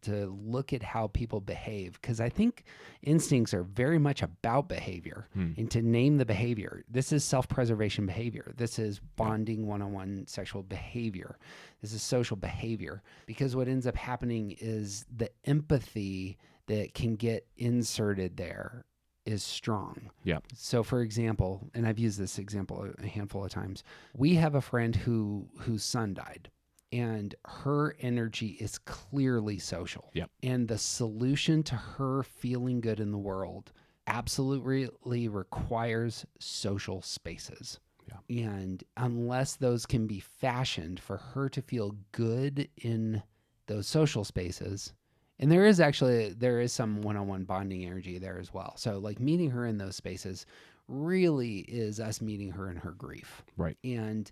look at how people behave, because I think instincts are very much about behavior, and to name the behavior. This is self-preservation behavior. This is bonding one-on-one sexual behavior. This is social behavior, because what ends up happening is the empathy that can get inserted there is strong. Yeah. So for example, and I've used this example a handful of times, we have a friend whose son died. And her energy is clearly social. Yep. And the solution to her feeling good in the world absolutely requires social spaces. Yeah. And unless those can be fashioned for her to feel good in those social spaces, and there is some one-on-one bonding energy there as well. So like meeting her in those spaces really is us meeting her in her grief. Right. And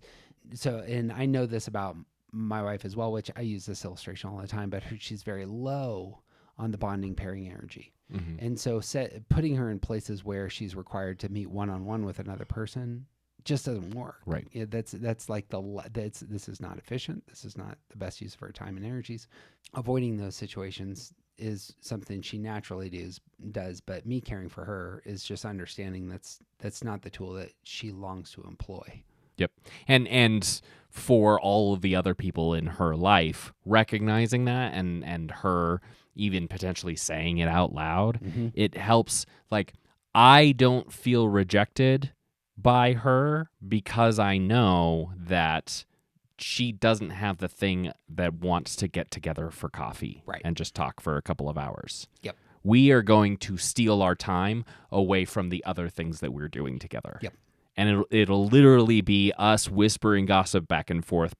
so, and I know this about my wife as well, which I use this illustration all the time, but she's very low on the bonding pairing energy. Mm-hmm. And so putting her in places where she's required to meet one-on-one with another person just doesn't work. Right. Yeah, that's like this is not efficient. This is not the best use of her time and energies. Avoiding those situations is something she naturally does, but me caring for her is just understanding that's not the tool that she longs to employ. Yep. And for all of the other people in her life, recognizing that and her even potentially saying it out loud, it helps. Like, I don't feel rejected by her because I know that she doesn't have the thing that wants to get together for coffee and just talk for a couple of hours. Yep. We are going to steal our time away from the other things that we're doing together. Yep. And it'll literally be us whispering gossip back and forth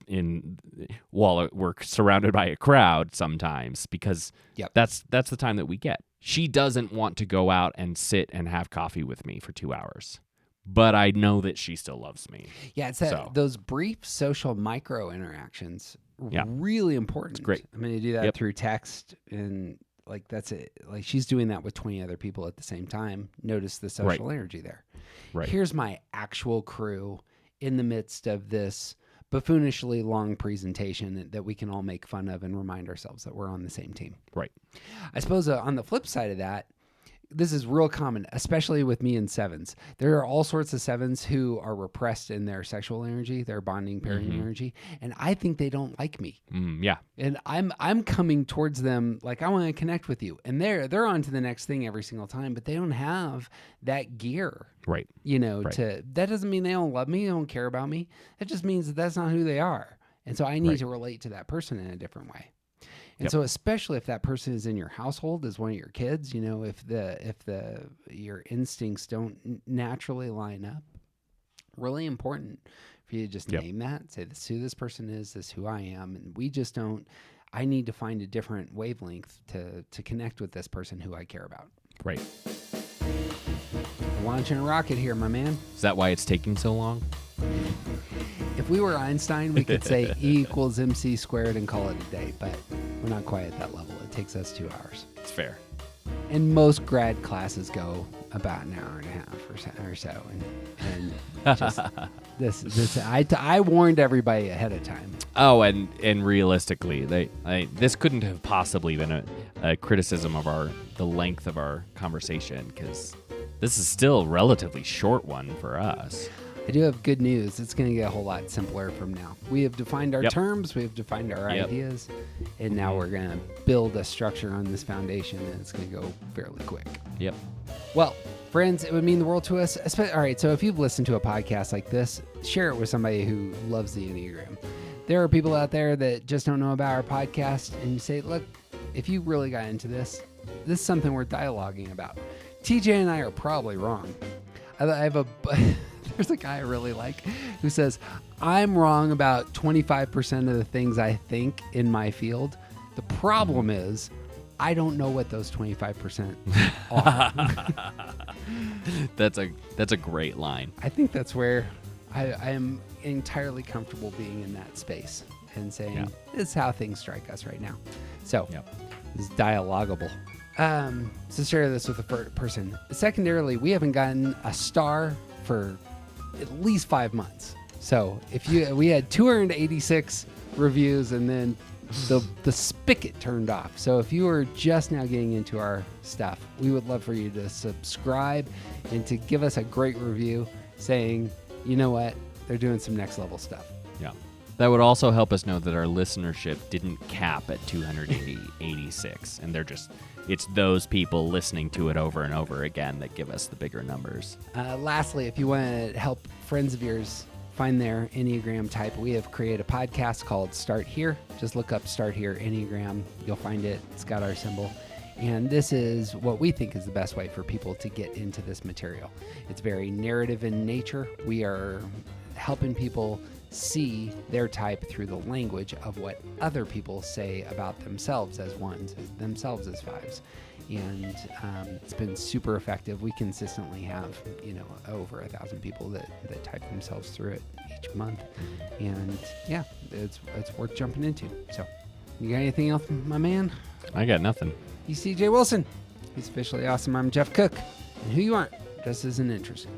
while we're surrounded by a crowd sometimes, because that's the time that we get. She doesn't want to go out and sit and have coffee with me for 2 hours, but I know that she still loves me. Yeah, it's those brief social micro interactions really important. It's great. I'm going to do that through text, and like that's it. Like she's doing that with 20 other people at the same time. Notice the social energy there. Right. Here's my actual crew in the midst of this buffoonishly long presentation that we can all make fun of and remind ourselves that we're on the same team. Right. I suppose on the flip side of that, this is real common, especially with me and sevens. There are all sorts of sevens who are repressed in their sexual energy, their bonding pairing energy, and I think they don't like me. Yeah. And I'm coming towards them like, I want to connect with you, and they're on to the next thing every single time, but they don't have that gear. Right. You know, that doesn't mean they don't love me, they don't care about me. That just means that that's not who they are. And so I need to relate to that person in a different way. And so especially if that person is in your household, is one of your kids, you know, if your instincts don't naturally line up, really important for you to just name that, say this is who this person is, this is who I am, and we just don't. I need to find a different wavelength to connect with this person who I care about. Right. Launching a rocket here, my man. Is that why it's taking so long? If we were Einstein, we could say E equals MC squared and call it a day, but we're not quite at that level. It takes us 2 hours. It's fair. And most grad classes go about an hour and a half or so. And just this I warned everybody ahead of time. Oh, and realistically, this couldn't have possibly been a criticism of the length of our conversation, because this is still a relatively short one for us. I do have good news. It's going to get a whole lot simpler from now. We have defined our terms. We have defined our ideas. And now we're going to build a structure on this foundation, and it's going to go fairly quick. Yep. Well, friends, it would mean the world to us. All right, so if you've listened to a podcast like this, share it with somebody who loves the Enneagram. There are people out there that just don't know about our podcast, and you say, look, if you really got into this is something worth dialoguing about. TJ and I are probably wrong. There's a guy I really like who says, I'm wrong about 25% of the things I think in my field. The problem is I don't know what those 25% are. That's a great line. I think that's where I am entirely comfortable being in that space and saying, this is how things strike us right now. So it's dialogable. So share this with a person. Secondarily, we haven't gotten a star for at least 5 months. So we had 286 reviews and then the spigot turned off. So if you are just now getting into our stuff, we would love for you to subscribe and to give us a great review saying, you know what, they're doing some next level stuff. Yeah. That would also help us know that our listenership didn't cap at 286, and it's those people listening to it over and over again that give us the bigger numbers. Lastly, if you want to help friends of yours find their Enneagram type, we have created a podcast called Start Here. Just look up Start Here Enneagram. You'll find it. It's got our symbol. And this is what we think is the best way for people to get into this material. It's very narrative in nature. We are helping people see their type through the language of what other people say about themselves as ones, as themselves as fives. And it's been super effective. We consistently have, over 1,000 people that type themselves through it each month. And yeah, it's worth jumping into. So you got anything else, my man? I got nothing. He's CJ Wilson. He's officially awesome. I'm Jeff Cook. And who you aren't just isn't interesting.